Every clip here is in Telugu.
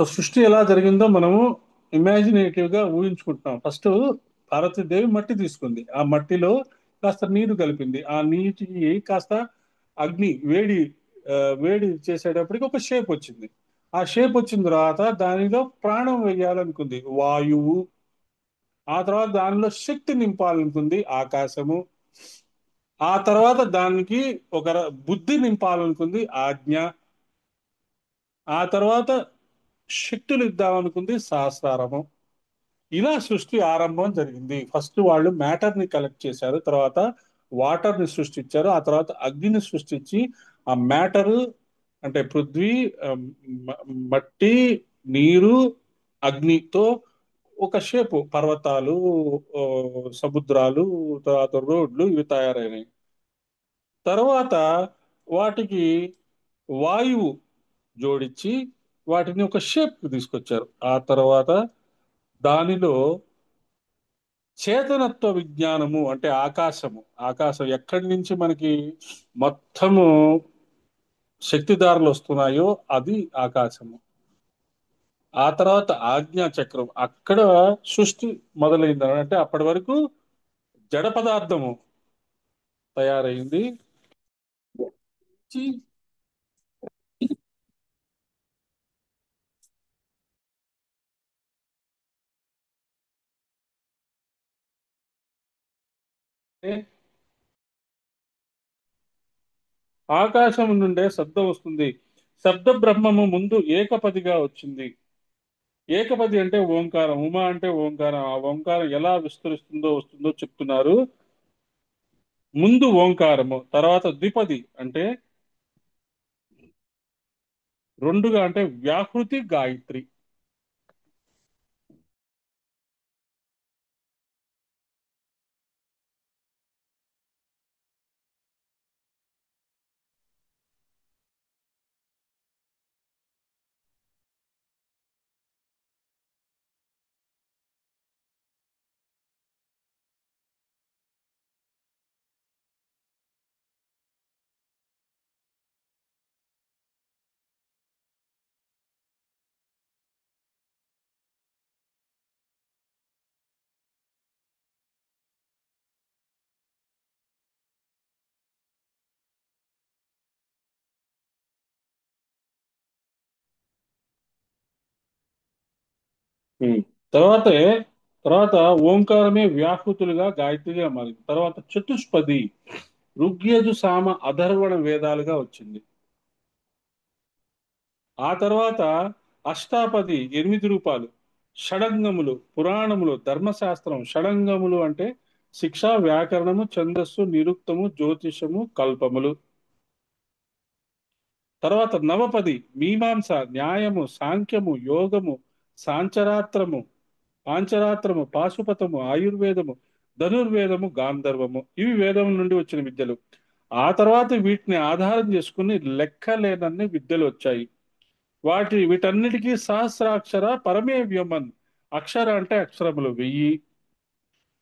సో సృష్టి ఎలా జరిగిందో మనము ఇమాజినేటివ్ గా ఊహించుకుంటున్నాం. ఫస్ట్ పార్వతీదేవి మట్టి తీసుకుంది, ఆ మట్టిలో కాస్త నీరు కలిపింది, ఆ నీటికి కాస్త అగ్ని వేడి ఆ, వేడి చేసేటప్పటికి ఒక షేప్ వచ్చింది. ఆ షేప్ వచ్చిన తర్వాత దానిలో ప్రాణం వేయాలనుకుంది, వాయువు. ఆ తర్వాత దానిలో శక్తి నింపాలనుకుంది, ఆకాశము. ఆ తర్వాత దానికి ఒక బుద్ధి నింపాలనుకుంది, ఆజ్ఞ. ఆ తర్వాత శక్తులు ఇద్దామనుకుంది, సహస్రారము. ఇలా సృష్టి ఆరంభం జరిగింది. ఫస్ట్ వాళ్ళు మ్యాటర్ ని కలెక్ట్ చేశారు, తర్వాత వాటర్ ని సృష్టించారు, ఆ తర్వాత అగ్నిని సృష్టించి ఆ మ్యాటర్ అంటే పృథ్వీ, ఆ, మ- మట్టి, నీరు, అగ్నితో ఒక షేపు పర్వతాలు, ఆ, సముద్రాలు, తర్వాత రోడ్లు ఇవి తయారైనాయి. తర్వాత వాటికి వాయువు జోడించి వాటిని ఒక షేప్ తీసుకొచ్చారు. ఆ తర్వాత దానిలో చేతనత్వ విజ్ఞానము అంటే ఆకాశము. ఆకాశం ఎక్కడి నుంచి మనకి మొత్తము శక్తిధారలు వస్తున్నాయో అది ఆకాశము. ఆ తర్వాత ఆజ్ఞా చక్రం, అక్కడ సృష్టి మొదలైంది. అంటే అప్పటి వరకు జడ పదార్థము తయారైంది. చి- ఆకాశం నుండే శబ్దం వస్తుంది. శబ్ద బ్రహ్మము ముందు ఏకపదిగా వచ్చింది. ఏకపది అంటే ఓంకారం, ఉమా అంటే ఓంకారం. ఆ ఓంకారం ఎలా విస్తరిస్తుందో వస్తుందో చెప్తున్నారు. ముందు ఓంకారము, తర్వాత ద్విపది అంటే రెండుగా అంటే వ్యాహృతి, గాయత్రి. ఉమ్. తర్వాత తర్వాత ఓంకారమే వ్యాహృతులుగా గాయత్రిగా మారింది. తర్వాత చతుష్పది ఋగ్యజు సామ అథర్వణ వేదాలుగా వచ్చింది. ఆ తర్వాత అష్టాపది ఎనిమిది రూపాలు, షడంగములు పురాణములు, ధర్మశాస్త్రం. షడంగములు అంటే శిక్ష, వ్యాకరణము, ఛందస్సు, నిరుక్తము, జ్యోతిషము, కల్పములు. తర్వాత నవపది మీమాంస, న్యాయము, సాంఖ్యము, యోగము, సాంచరాత్రము, పాంచరాత్రము, పాశుపతము, ఆయుర్వేదము, ధనుర్వేదము, గాంధర్వము. ఇవి వేదం నుండి వచ్చిన విద్యలు. ఆ తర్వాత వీటిని ఆధారం చేసుకుని లెక్కలేనన్ని విద్యలు వచ్చాయి. వీటన్నిటికీ సహస్రాక్షర పరమే వ్యోమన్. అక్షర అంటే అక్షరములు 1000.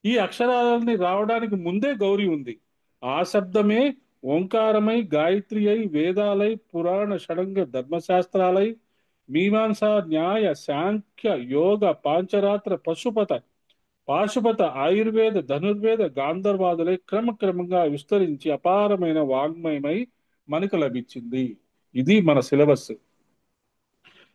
ఈ అక్షరాలని రావడానికి ముందే గౌరి ఉంది. ఆ శబ్దమే ఓంకారమై, గాయత్రి అయి, వేదాలై, పురాణ షడంగ ధర్మశాస్త్రాలై, మీమాంస, న్యాయ, సాంఖ్య, యోగ, పాంచరాత్ర, పాశుపత, ఆయుర్వేద, ధనుర్వేద, గాంధర్వాదులై క్రమక్రమంగా విస్తరించి అపారమైన వాంగ్మయమై మనకు లభించింది. ఇది మన సిలబస్.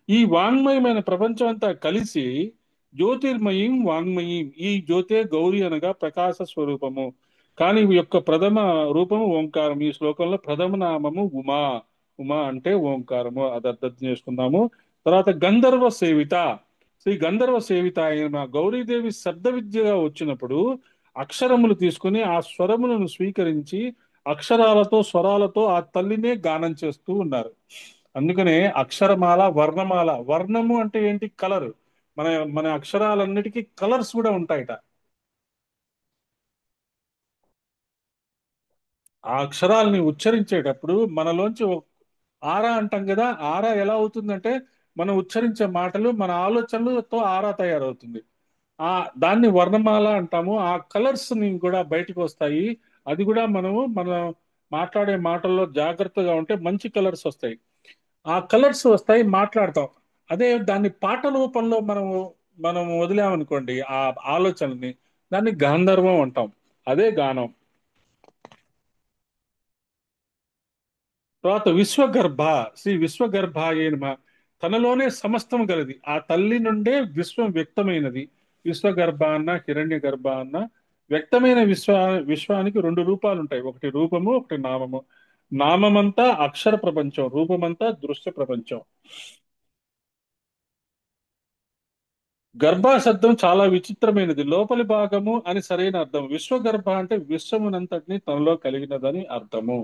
ఈ వాంగ్మయమైన ప్రపంచం అంతా కలిసి జ్యోతిర్మయం వాంగ్మయం. ఈ జ్యోతే గౌరి అనగా ప్రకాశ స్వరూపము. కానీ ఈ యొక్క ప్రథమ రూపము ఓంకారం. ఈ శ్లోకంలో ప్రథమ నామము ఉమా. ఉమా అంటే ఓంకారము. అది అర్థం చేసుకుందాము. తర్వాత గంధర్వ సేవిత. శ్రీ గంధర్వ సేవిత అయిన గౌరీదేవి శబ్ద విద్యగా వచ్చినప్పుడు అక్షరములు తీసుకుని ఆ స్వరములను స్వీకరించి అక్షరాలతో స్వరాలతో ఆ తల్లినే గానం చేస్తూ ఉన్నారు. అందుకనే అక్షరమాల, వర్ణమాల. వర్ణము అంటే ఏంటి? కలర్. మన మన అక్షరాలన్నిటికీ కలర్స్ కూడా ఉంటాయట. ఆ అక్షరాలని ఉచ్చరించేటప్పుడు మనలోంచి ఆరా అంటాం కదా. ఆరా ఎలా అవుతుందంటే మనం ఉచ్చరించే మాటలు మన ఆలోచనలతో ఆరా తయారవుతుంది. ఆ దాన్ని వర్ణమాల అంటాము. ఆ కలర్స్ ని కూడా బయటకు వస్తాయి. అది కూడా మన మాట్లాడే మాటల్లో జాగ్రత్తగా ఉంటే మంచి కలర్స్ వస్తాయి. ఆ కలర్స్ వస్తాయి, మాట్లాడతాం. అదే దాన్ని పాట రూపంలో మనం వదిలామనుకోండి ఆ ఆలోచనని, దాన్ని గాంధర్వం అంటాం. అదే గానం. తర్వాత విశ్వగర్భ, శ్రీ విశ్వగర్భాయే నమః. తనలోనే సమస్తం గలది, ఆ తల్లి నుండే విశ్వం వ్యక్తమైనది. విశ్వగర్భ అన్న హిరణ్య గర్భ అన్న వ్యక్తమైన విశ్వానికి రెండు రూపాలు ఉంటాయి, ఒకటి రూపము, ఒకటి నామము. నామమంతా అక్షర ప్రపంచం, రూపమంతా దృశ్య ప్రపంచం. గర్భ శబ్దం చాలా విచిత్రమైనది. లోపలి భాగము అని సరైన అర్థం. విశ్వగర్భ అంటే విశ్వమునంతటిని తనలో కలిగినదని అర్థము.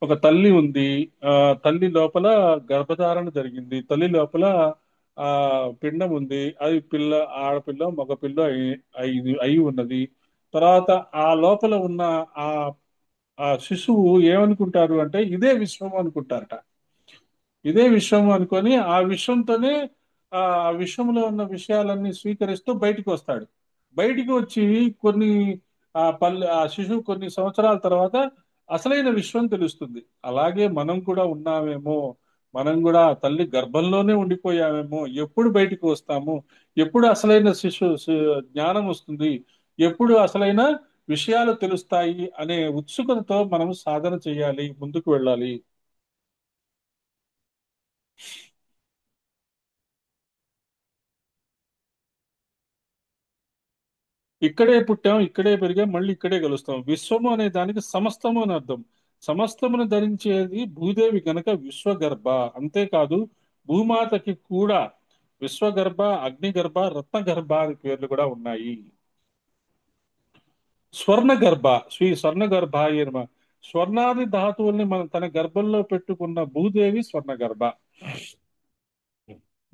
ఒక తల్లి ఉంది. ఆ తల్లి లోపల గర్భధారణ జరిగింది. తల్లి లోపల ఆ పిండం ఉంది. అది పిల్ల, ఆడపిల్ల, మగపిల్ల అయి ఉన్నది. తర్వాత ఆ లోపల ఉన్న ఆ ఆ శిశువు ఏమనుకుంటారు అంటే ఇదే విశ్వం అనుకుంటారట. ఇదే విశ్వం అనుకొని ఆ విశ్వంతోనే ఆ విశ్వంలో ఉన్న విషయాలన్నీ స్వీకరిస్తూ బయటికి వస్తాడు. బయటికి వచ్చి కొన్ని ఆ శిశువు కొన్ని సంవత్సరాల తర్వాత అసలైన విశ్వం తెలుస్తుంది. అలాగే మనం కూడా ఉన్నామేమో, మనం కూడా ఆ తల్లి గర్భంలోనే ఉండిపోయామేమో, ఎప్పుడు బయటికి వస్తాము, ఎప్పుడు అసలైన జ్ఞానం వస్తుంది, ఎప్పుడు అసలైన విషయాలు తెలుస్తాయి అనే ఉత్సుకతతో మనం సాధన చేయాలి, ముందుకు వెళ్ళాలి. ఇక్కడే పుట్టాం, ఇక్కడే పెరిగాం, మళ్ళీ ఇక్కడే కలుస్తాం. విశ్వము అనే దానికి సమస్తము అని అర్థం. సమస్తమును ధరించేది భూదేవి గనక విశ్వగర్భ. అంతేకాదు, భూమాతకి కూడా విశ్వగర్భ, అగ్నిగర్భ, రత్నగర్భ అని పేర్లు కూడా ఉన్నాయి. స్వర్ణగర్భ, శ్రీ స్వర్ణగర్భాయ నమః. స్వర్ణాది ధాతువుల్ని మన తన గర్భంలో పెట్టుకున్న భూదేవి స్వర్ణగర్భ.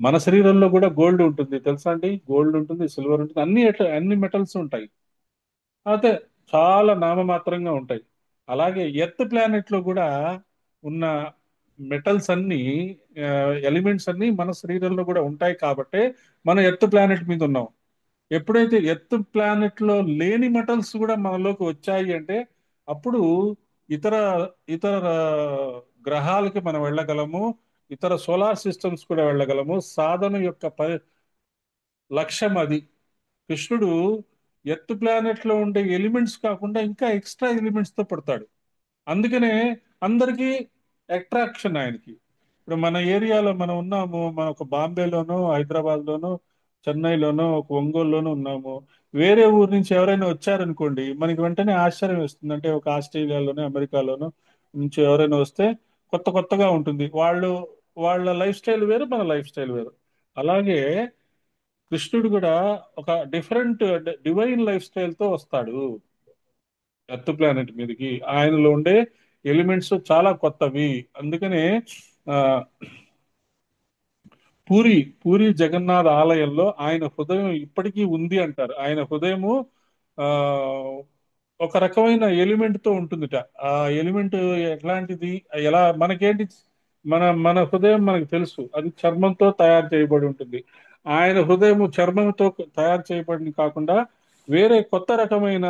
మన శరీరంలో కూడా గోల్డ్ ఉంటుంది తెలుసా అండి? గోల్డ్ ఉంటుంది, సిల్వర్ ఉంటుంది, అన్ని మెటల్స్ ఉంటాయి. అయితే చాలా నామమాత్రంగా ఉంటాయి. అలాగే ఎర్త్ ప్లానెట్ లో కూడా ఉన్న మెటల్స్ అన్ని, ఎలిమెంట్స్ అన్ని మన శరీరంలో కూడా ఉంటాయి కాబట్టి మనం ఎర్త్ ప్లానెట్ మీద ఉన్నాం. ఎప్పుడైతే ఎర్త్ ప్లానెట్ లో లేని మెటల్స్ కూడా మనలోకి వచ్చాయి అంటే అప్పుడు ఇతర ఇతర గ్రహాలకి మనం వెళ్ళగలము, ఇతర సోలార్ సిస్టమ్స్ కూడా వెళ్ళగలము. సాధన యొక్క లక్ష్యం అది. కృష్ణుడు ఎర్త్ ప్లానెట్ లో ఉండే ఎలిమెంట్స్ కాకుండా ఇంకా ఎక్స్ట్రా ఎలిమెంట్స్ తో పడతాడు. అందుకనే అందరికీ అట్రాక్షన్ ఆయనకి. ఇప్పుడు మన ఏరియాలో మనం ఉన్నాము, మన ఒక బాంబేలోనో, హైదరాబాద్ లోనో, చెన్నైలోనో, ఒక ఒంగోలులోనో ఉన్నాము. వేరే ఊరు నుంచి ఎవరైనా వచ్చారనుకోండి, మనకి వెంటనే ఆశ్చర్యం వేస్తుంది. అంటే ఒక ఆస్ట్రేలియాలోనో, అమెరికాలోనో నుంచి ఎవరైనా వస్తే కొత్త కొత్తగా ఉంటుంది. వాళ్ళ లైఫ్ స్టైల్ వేరు, మన లైఫ్ స్టైల్ వేరు. అలాగే కృష్ణుడు కూడా ఒక డిఫరెంట్ డివైన్ లైఫ్ స్టైల్ తో వస్తాడు ఎర్త్ ప్లానెట్ మీదకి. ఆయనలో ఉండే ఎలిమెంట్స్ చాలా కొత్తవి. అందుకనే ఆ పూరి పూరి జగన్నాథ ఆలయంలో ఆయన హృదయం ఇప్పటికీ ఉంది అంటారు. ఆయన హృదయము ఆ ఒక రకమైన ఎలిమెంట్ తో ఉంటుందిట. ఆ ఎలిమెంట్ ఎట్లాంటిది, ఎలా మనకేంటి, మన హృదయం మనకు తెలుసు, అది చర్మంతో తయారు చేయబడి ఉంటుంది. ఆయన హృదయం చర్మంతో తయారు చేయబడింది కాకుండా వేరే కొత్త రకమైన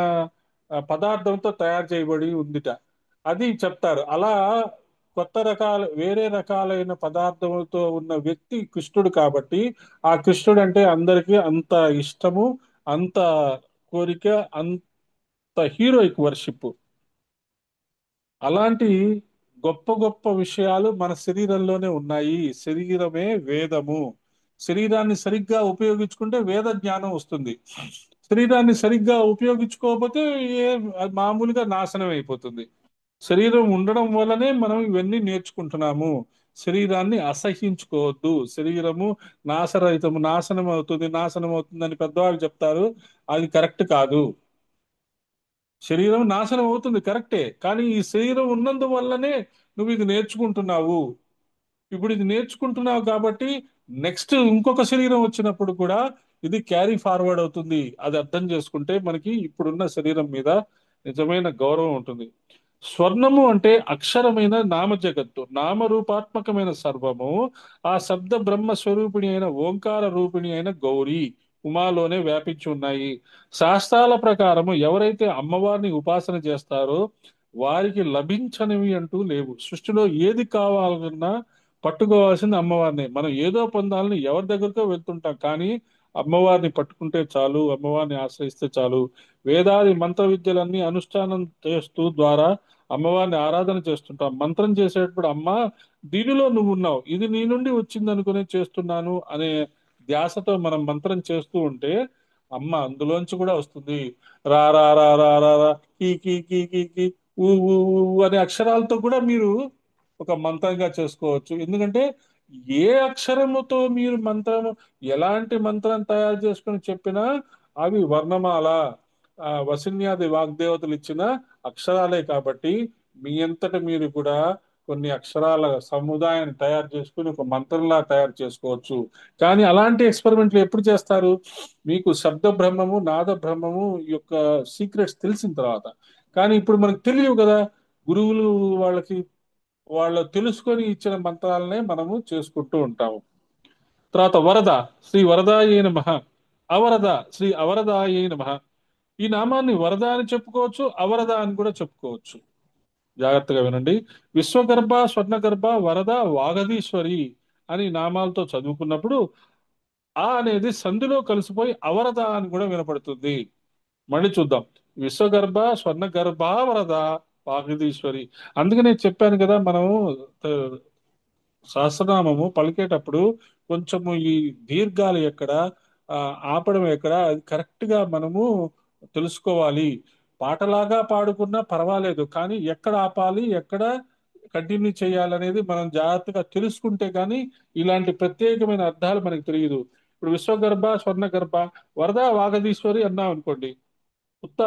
పదార్థంతో తయారు చేయబడి ఉందిట. అది చెప్తారు. అలా కొత్త రకాల, వేరే రకాలైన పదార్థములతో ఉన్న వ్యక్తి కృష్ణుడు కాబట్టి ఆ కృష్ణుడు అంటే అందరికీ అంత ఇష్టము, అంత కోరిక, అంత హీరోయిక్ వర్షిప్. అలాంటి గొప్ప గొప్ప విషయాలు మన శరీరంలోనే ఉన్నాయి. శరీరమే వేదము. శరీరాన్ని సరిగ్గా ఉపయోగించుకుంటే వేద జ్ఞానం వస్తుంది. శరీరాన్ని సరిగ్గా ఉపయోగించుకోకపోతే ఏ అది మామూలుగా నాశనం అయిపోతుంది. శరీరం ఉండడం వల్లనే మనం ఇవన్నీ నేర్చుకుంటున్నాము. శరీరాన్ని అసహించుకోవద్దు. శరీరము నాశనం అవుతుంది, నాశనం అవుతుంది అని పెద్దవాళ్ళు చెప్తారు. అది కరెక్ట్ కాదు. శరీరం నాశనం అవుతుంది కరెక్టే, కానీ ఈ శరీరం ఉన్నందువల్లనే నువ్వు ఇది నేర్చుకుంటున్నావు. ఇప్పుడు ఇది నేర్చుకుంటున్నావు కాబట్టి నెక్స్ట్ ఇంకొక శరీరం వచ్చినప్పుడు కూడా ఇది క్యారీ ఫార్వర్డ్ అవుతుంది. అది అర్థం చేసుకుంటే మనకి ఇప్పుడున్న శరీరం మీద నిజమైన గౌరవం ఉంటుంది. స్వర్ణము అంటే అక్షరమైన నామ జగత్తు, నామరూపాత్మకమైన సర్వము ఆ శబ్ద బ్రహ్మ స్వరూపిణి అయిన ఓంకార రూపిణి అయిన గౌరీ ఉమాలోనే వ్యాపించి ఉన్నాయి. శాస్త్రాల ప్రకారము ఎవరైతే అమ్మవారిని ఉపాసన చేస్తారో వారికి లభించనివి అంటూ లేవు. సృష్టిలో ఏది కావాలన్నా పట్టుకోవాల్సింది అమ్మవారిని. మనం ఏదో పొందాలని ఎవరి దగ్గరకో వెళ్తుంటాం, కానీ అమ్మవారిని పట్టుకుంటే చాలు, అమ్మవారిని ఆశ్రయిస్తే చాలు. వేదాది మంత్ర విద్యలన్నీ అనుష్ఠానం చేస్తూ ద్వారా అమ్మవారిని ఆరాధన చేస్తుంటాం. మంత్రం చేసేటప్పుడు అమ్మ, దీనిలో నువ్వు ఉన్నావు, ఇది నీ నుండి వచ్చింది అనుకునే చేస్తున్నాను అనే ధ్యాసతో మనం మంత్రం చేస్తూ ఉంటే అమ్మ అందులోంచి కూడా వస్తుంది. రా రా రా రా రా రా, కీ కీ కీ కీ కీ, ఊ ఊ ఊ ఊ అనే అక్షరాలతో కూడా మీరు ఒక మంత్రంగా చేసుకోవచ్చు. ఎందుకంటే ఏ అక్షరముతో మీరు మంత్రము, ఎలాంటి మంత్రం తయారు చేసుకుని చెప్పినా అవి వర్ణమాల, వసిన్యాది వాగ్దేవతలు ఇచ్చిన అక్షరాలే కాబట్టి మీ అంతట మీరు కూడా కొన్ని అక్షరాల సముదాయాన్ని తయారు చేసుకుని ఒక మంత్రంలా తయారు చేసుకోవచ్చు. కానీ అలాంటి ఎక్స్పెరిమెంట్లు ఎప్పుడు చేస్తారు? మీకు శబ్ద బ్రహ్మము, నాద బ్రహ్మము యొక్క సీక్రెట్స్ తెలిసిన తర్వాత. కానీ ఇప్పుడు మనకు తెలియవు కదా. గురువులు వాళ్ళకి వాళ్ళు తెలుసుకొని ఇచ్చిన మంత్రాలనే మనము చేసుకుంటూ ఉంటాము. తర్వాత వరద, శ్రీ వరదాయే నమః. అవరద, శ్రీ అవరదాయే నమః. ఈ నామాన్ని వరద అని చెప్పుకోవచ్చు, అవరద అని కూడా చెప్పుకోవచ్చు. జాగ్రత్తగా వినండి. విశ్వగర్భ, స్వర్ణగర్భ, వరద, వాగదీశ్వరి అని నామాలతో చదువుకున్నప్పుడు ఆ అనేది సంధిలో కలిసిపోయి అవరద అని కూడా వినపడుతుంది. మళ్ళీ చూద్దాం. విశ్వగర్భ, స్వర్ణగర్భ, వరద, వాగదీశ్వరి. అందుకే నేను చెప్పాను కదా, మనము ఆ, సహస్రనామము పలికేటప్పుడు కొంచెము ఈ దీర్ఘాలు ఎక్కడ, ఆ, ఆపడం ఎక్కడ, అది కరెక్ట్ గా మనము తెలుసుకోవాలి. పాటలాగా పాడుకున్నా పర్వాలేదు, కానీ ఎక్కడ ఆపాలి, ఎక్కడ కంటిన్యూ చేయాలనేది మనం జాగ్రత్తగా తెలుసుకుంటే కానీ ఇలాంటి ప్రత్యేకమైన అర్థాలు మనకు తెలియదు. ఇప్పుడు విశ్వగర్భ, స్వర్ణగర్భ, వరద, వాగదీశ్వరి అన్నాం అనుకోండి, ఉత్త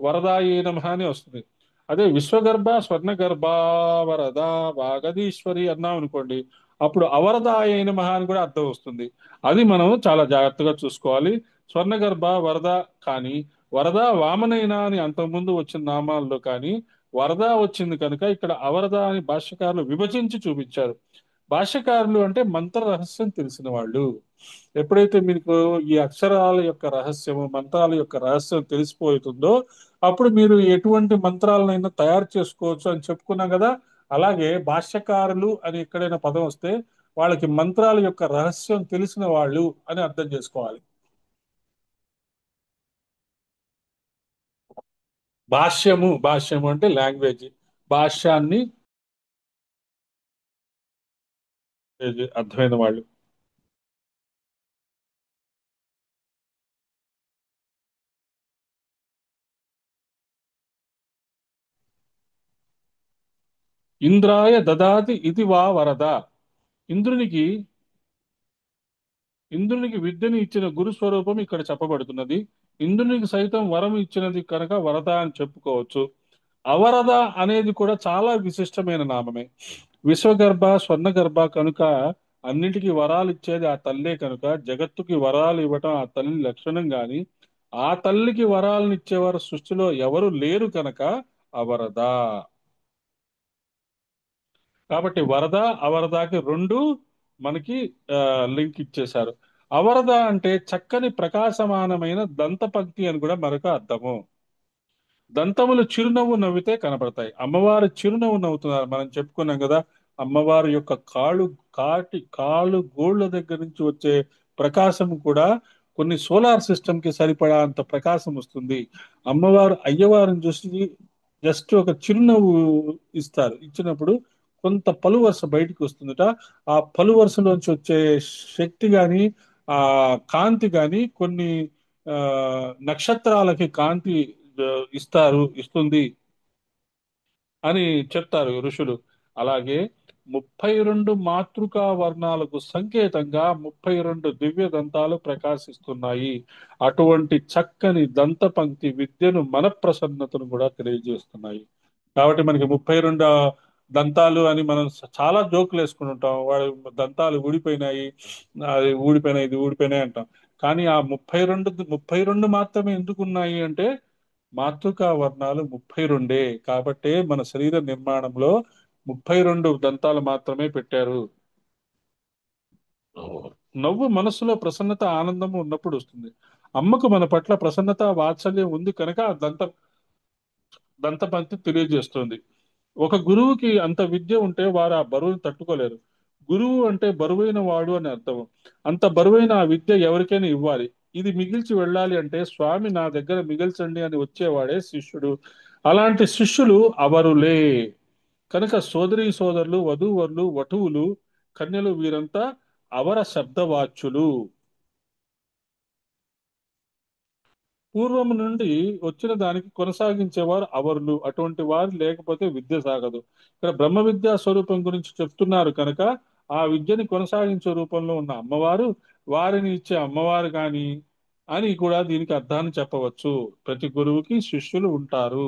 వరదాయే నమః అని వస్తుంది. అదే విశ్వగర్భ, స్వర్ణగర్భ, వరద, వాగదీశ్వరి అన్నాం అనుకోండి, అప్పుడు అవరదాయే నమః అని కూడా అర్థం వస్తుంది. అది మనం చాలా జాగ్రత్తగా చూసుకోవాలి. స్వర్ణగర్భ, వరద కానీ, వరద వామనైన అని అంతకుముందు వచ్చిన నామాల్లో కానీ వరద వచ్చింది కనుక ఇక్కడ అవరద అని భాష్యకారులు విభజించి చూపించారు. భాష్యకారులు అంటే మంత్ర రహస్యం తెలిసిన వాళ్ళు. ఎప్పుడైతే మీకు ఈ అక్షరాల యొక్క రహస్యము, మంత్రాల యొక్క రహస్యం తెలిసిపోతుందో అప్పుడు మీరు ఎటువంటి మంత్రాలనైనా తయారు చేసుకోవచ్చు అని చెప్పుకున్నాం కదా. అలాగే భాష్యకారులు అని ఎక్కడైనా పదం వస్తే వాళ్ళకి మంత్రాల యొక్క రహస్యం తెలిసిన వాళ్ళు అని అర్థం చేసుకోవాలి. భాష్యము అంటే లాంగ్వేజ్. భాష్యాన్ని అర్థమైన వాళ్ళు. ఇంద్రాయ దదాతి ఇది వా వరద. ఇంద్రునికి ఇంద్రునికి విద్యను ఇచ్చిన గురు స్వరూపం ఇక్కడ చెప్పబడుతున్నది. ఇంద్రునికి సైతం వరం ఇచ్చినది కనుక వరద అని చెప్పుకోవచ్చు. అవరద అనేది కూడా చాలా విశిష్టమైన నామమే. విశ్వగర్భ, స్వర్ణగర్భ కనుక అన్నిటికీ వరాలు ఇచ్చేది ఆ తల్లే కనుక జగత్తుకి వరాలు ఇవ్వటం ఆ తల్లి లక్షణం గాని, ఆ తల్లికి వరాలను ఇచ్చేవారు సృష్టిలో ఎవరు లేరు కనుక అవరద. కాబట్టి వరద, అవరదకి రెండు మనకి లింక్ ఇచ్చేశారు. అవరద అంటే చక్కని ప్రకాశమానమైన దంతపంక్తి అని కూడా మరొక అర్థము. దంతములు చిరునవ్వు నవ్వితే కనపడతాయి. అమ్మవారు చిరునవ్వు నవ్వుతున్నారు మనం చెప్పుకున్నాం కదా. అమ్మవారి యొక్క కాళ్ళు గోళ్ళ దగ్గర నుంచి వచ్చే ప్రకాశం కూడా కొన్ని సోలార్ సిస్టమ్ కి సరిపడా అంత ప్రకాశం వస్తుంది. అమ్మవారు అయ్యవారిని చూసి జస్ట్ ఒక చిరునవ్వు ఇస్తారు. ఇచ్చినప్పుడు కొంత పలువరస బయటికి వస్తుందట. ఆ పలువరసలోంచి వచ్చే శక్తి గాని, ఆ కాంతి గాని కొన్ని ఆ నక్షత్రాలకి కాంతి ఇస్తుంది అని చెప్తారు ఋషులు. అలాగే 32 మాతృకా వర్ణాలకు సంకేతంగా 32 దివ్య దంతాలు ప్రకాశిస్తున్నాయి. అటువంటి చక్కని దంత పంక్తి విద్యను మన ప్రసన్నతను కూడా తెలియజేస్తున్నాయి. కాబట్టి మనకి 32 దంతాలు అని మనం చాలా జోకులు వేసుకుని ఉంటాం. వాడి దంతాలు ఊడిపోయినాయి, అది ఊడిపోయినాయి, ఇది ఊడిపోయినాయి అంటాం. కానీ ఆ 32 మాత్రమే ఎందుకు ఉన్నాయి అంటే మాతృకా వర్ణాలు 32. కాబట్టే మన శరీర నిర్మాణంలో 32 దంతాలు మాత్రమే పెట్టారు. నవ్వు మనసులో ప్రసన్నత, ఆనందము ఉన్నప్పుడు వస్తుంది. అమ్మకు మన పట్ల ప్రసన్నత, వాత్సల్యం ఉంది కనుక ఆ దంతపంక్తి తెలియజేస్తుంది. ఒక గురువుకి అంత విద్య ఉంటే వారు ఆ బరువును తట్టుకోలేరు. గురువు అంటే బరువైన వాడు అని అర్థం. అంత బరువైన ఆ విద్య ఎవరికైనా ఇవ్వాలి. ఇది మిగిల్చి వెళ్ళాలి అంటే స్వామి నా దగ్గర మిగిల్చండి అని వచ్చేవాడే శిష్యుడు. అలాంటి శిష్యులు అవరులే. కనుక సోదరీ సోదరులు, వధూవరులు, వటువులు, కన్యలు వీరంతా అవర శబ్దవాచ్యులు. పూర్వము నుండి వచ్చిన దానికి కొనసాగించేవారు అవరులు. అటువంటి వారు లేకపోతే విద్య సాగదు. ఇక్కడ బ్రహ్మ విద్యా స్వరూపం గురించి చెప్తున్నారు కనుక ఆ విద్యని కొనసాగించే రూపంలో ఉన్న అమ్మవారు, వారిని ఇచ్చే అమ్మవారు కాని అని కూడా దీనికి అర్థాన్ని చెప్పవచ్చు. ప్రతి గురువుకి శిష్యులు ఉంటారు.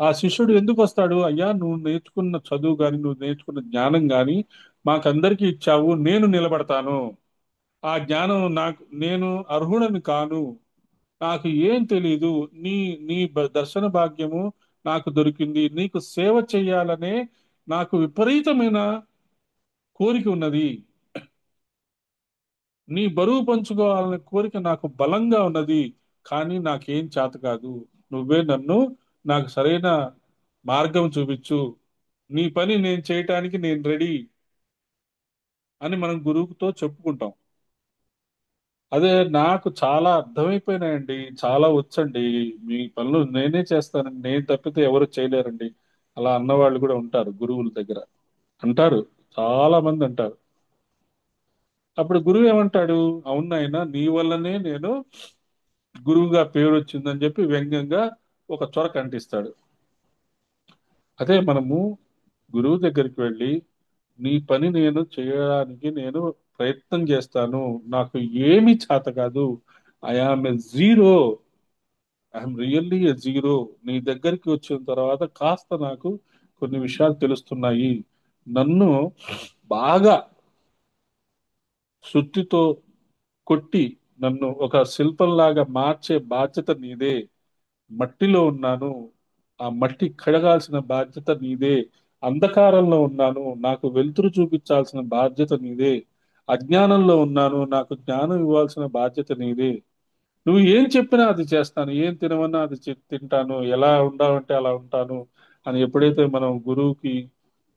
ఆ శిష్యుడు ఎందుకు వస్తాడు? అయ్యా, నువ్వు నేర్చుకున్న చదువు గాని, నువ్వు నేర్చుకున్న జ్ఞానం గాని మాకందరికీ ఇచ్చావు, నేను నిలబడతాను. ఆ జ్ఞానం నాకు, నేను అర్హుడని కాను, నాకు ఏం తెలీదు, నీ నీ దర్శన భాగ్యము నాకు దొరికింది, నీకు సేవ చేయాలనే నాకు విపరీతమైన కోరిక ఉన్నది, నీ బరువు పంచుకోవాలనే కోరిక నాకు బలంగా ఉన్నది, కానీ నాకేం చేత కాదు. నువ్వే నన్ను, నాకు సరైన మార్గం చూపించు, నీ పని నేను చేయటానికి నేను రెడీ అని మనం గురువుతో చెప్పుకుంటాం. అదే నాకు చాలా అర్థమైపోయినాయండి, చాలా వచ్చండి, మీ పనులు నేనే చేస్తానండి, నేను తప్పితే ఎవరు చేయలేరండి, అలా అన్నవాళ్ళు కూడా ఉంటారు గురువుల దగ్గర. అంటారు, చాలా మంది అంటారు. అప్పుడు గురువు ఏమంటాడు? అవును నాయనా, నీ వల్లనే నేను గురువుగా పేరు వచ్చిందని చెప్పి వ్యంగ్యంగా ఒక చొరక అంటిస్తాడు. అదే మనము గురువు దగ్గరికి వెళ్ళి, నీ పని నేను చేయడానికి నేను ప్రయత్నం చేస్తాను, నాకు ఏమీ చేత కాదు, I am a zero, I'm really a zero, నీ దగ్గరికి వచ్చిన తర్వాత కాస్త నాకు కొన్ని విషయాలు తెలుస్తున్నాయి, నన్ను బాగా సుత్తితో కొట్టి నన్ను ఒక శిల్పంలాగా మార్చే బాధ్యత నీదే, మట్టిలో ఉన్నాను, ఆ మట్టి కడగాల్సిన బాధ్యత నీదే, అంధకారంలో ఉన్నాను, నాకు వెలుతురు చూపించాల్సిన బాధ్యత నీదే, అజ్ఞానంలో ఉన్నాను, నాకు జ్ఞానం ఇవ్వాల్సిన బాధ్యత నీదే, నువ్వు ఏం చెప్పినా అది చేస్తాను, ఏం తినమన్నా అది తింటాను, ఎలా ఉండాలంటే అలా ఉంటాను అని ఎప్పుడైతే మనం గురువుకి,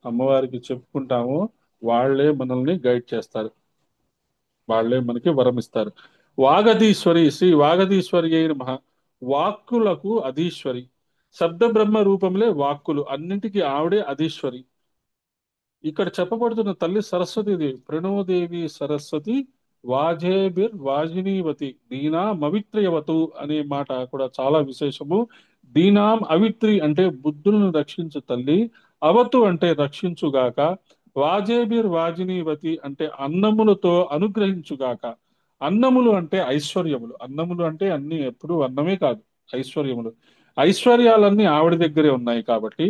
అమ్మవారికి చెప్పుకుంటామో వాళ్ళే మనల్ని గైడ్ చేస్తారు, వాళ్ళే మనకి వరం ఇస్తారు. వాగధీశ్వరి, శ్రీ వాగధీశ్వరి అయిన మహా, వాక్కులకు అధీశ్వరి, శబ్ద బ్రహ్మ రూపంలో వాక్కులు అన్నింటికి ఆవిడే అధీశ్వరి. ఇక్కడ చెప్పబడుతున్న తల్లి సరస్వతీదేవి, ప్రణోదేవి సరస్వతి, వాజేభిర్ వాజినీవతి, దీనాం అవిత్రయవతు అనే మాట కూడా చాలా విశేషము. దీనాం అవిత్రి అంటే బుద్ధులను రక్షించు తల్లి, అవతు అంటే రక్షించుగాక, వాజేభిర్ వాజినీవతి అంటే అన్నములతో అనుగ్రహించుగాక. అన్నములు అంటే ఐశ్వర్యములు, అన్నములు అంటే అన్ని ఎప్పుడు అన్నమే కాదు, ఐశ్వర్యములు. ఐశ్వర్యాలన్నీ ఆవిడ దగ్గరే ఉన్నాయి కాబట్టి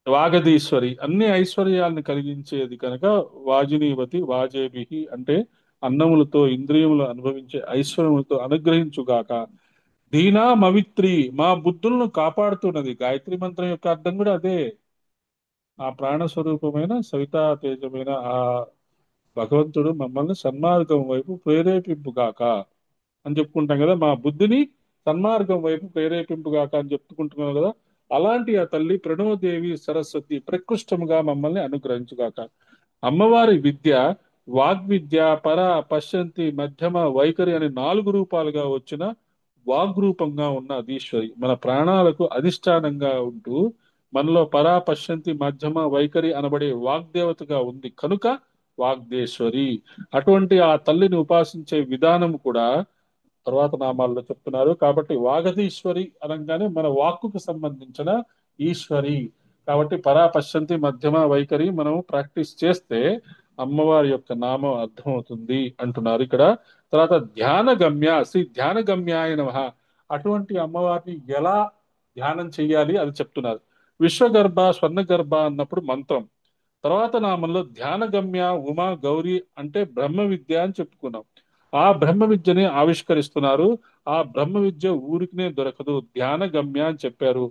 వాగధీశ్వరి, అన్ని ఐశ్వర్యాలను కలిగించేది కనుక వాజినీవతి, వాజేభిహి అంటే అన్నములతో ఇంద్రియములు అనుభవించే ఐశ్వర్యములతో అనుగ్రహించుగాక. దీనామవిత్రి, మా బుద్ధులను కాపాడుతున్నది. గాయత్రి మంత్రం యొక్క అర్థం కూడా అదే. ఆ ప్రాణ స్వరూపమైన సవితా తేజమైన ఆ భగవంతుడు మమ్మల్ని సన్మార్గం వైపు ప్రేరేపింపుగాక అని చెప్పుకుంటాం కదా, మా బుద్ధిని సన్మార్గం వైపు ప్రేరేపింపుగాక అని చెప్పుకుంటున్నాం కదా. అలాంటి ఆ తల్లి ప్రణవదేవి సరస్వతి ప్రకృష్టముగా మమ్మల్ని అనుగ్రహించుగాక. అమ్మవారి విద్య వాగ్విద్య, పర, పశ్యంతి, మధ్యమ, వైఖరి అనే 4 రూపాలుగా వచ్చిన వాగ్రూపంగా ఉన్న అధీశ్వరి మన ప్రాణాలకు అధిష్టానంగా ఉంటూ మనలో పరా, పశ్యంతి, మధ్యమ, వైఖరి అనబడే వాగ్దేవతగా ఉంది కనుక వాగ్దేశ్వరి. అటువంటి ఆ తల్లిని ఉపాసించే విధానం కూడా తర్వాత నామాల్లో చెప్తున్నారు. కాబట్టి వాగధీశ్వరి అనగానే మన వాక్కుకు సంబంధించిన ఈశ్వరి. కాబట్టి పరా, పశ్యంతి, మధ్యమ, వైఖరి మనం ప్రాక్టీస్ చేస్తే అమ్మవారి యొక్క నామం అర్థమవుతుంది అంటున్నారు ఇక్కడ. తర్వాత ధ్యాన గమ్య, శ్రీ ధ్యాన గమ్యాయ నమః, అటువంటి అమ్మవారిని ఎలా ధ్యానం చెయ్యాలి అది చెప్తున్నారు. విశ్వగర్భ, స్వర్ణగర్భ అన్నప్పుడు మంత్రం. తర్వాత నామంలో ధ్యాన గమ్య, ఉమా, గౌరీ అంటే బ్రహ్మ విద్య అని చెప్పుకున్నాం. ఆ బ్రహ్మ విద్యని ఆవిష్కరిస్తున్నారు. ఆ బ్రహ్మ విద్య ఊరికినే దొరకదు, ధ్యాన గమ్య అని చెప్పారు.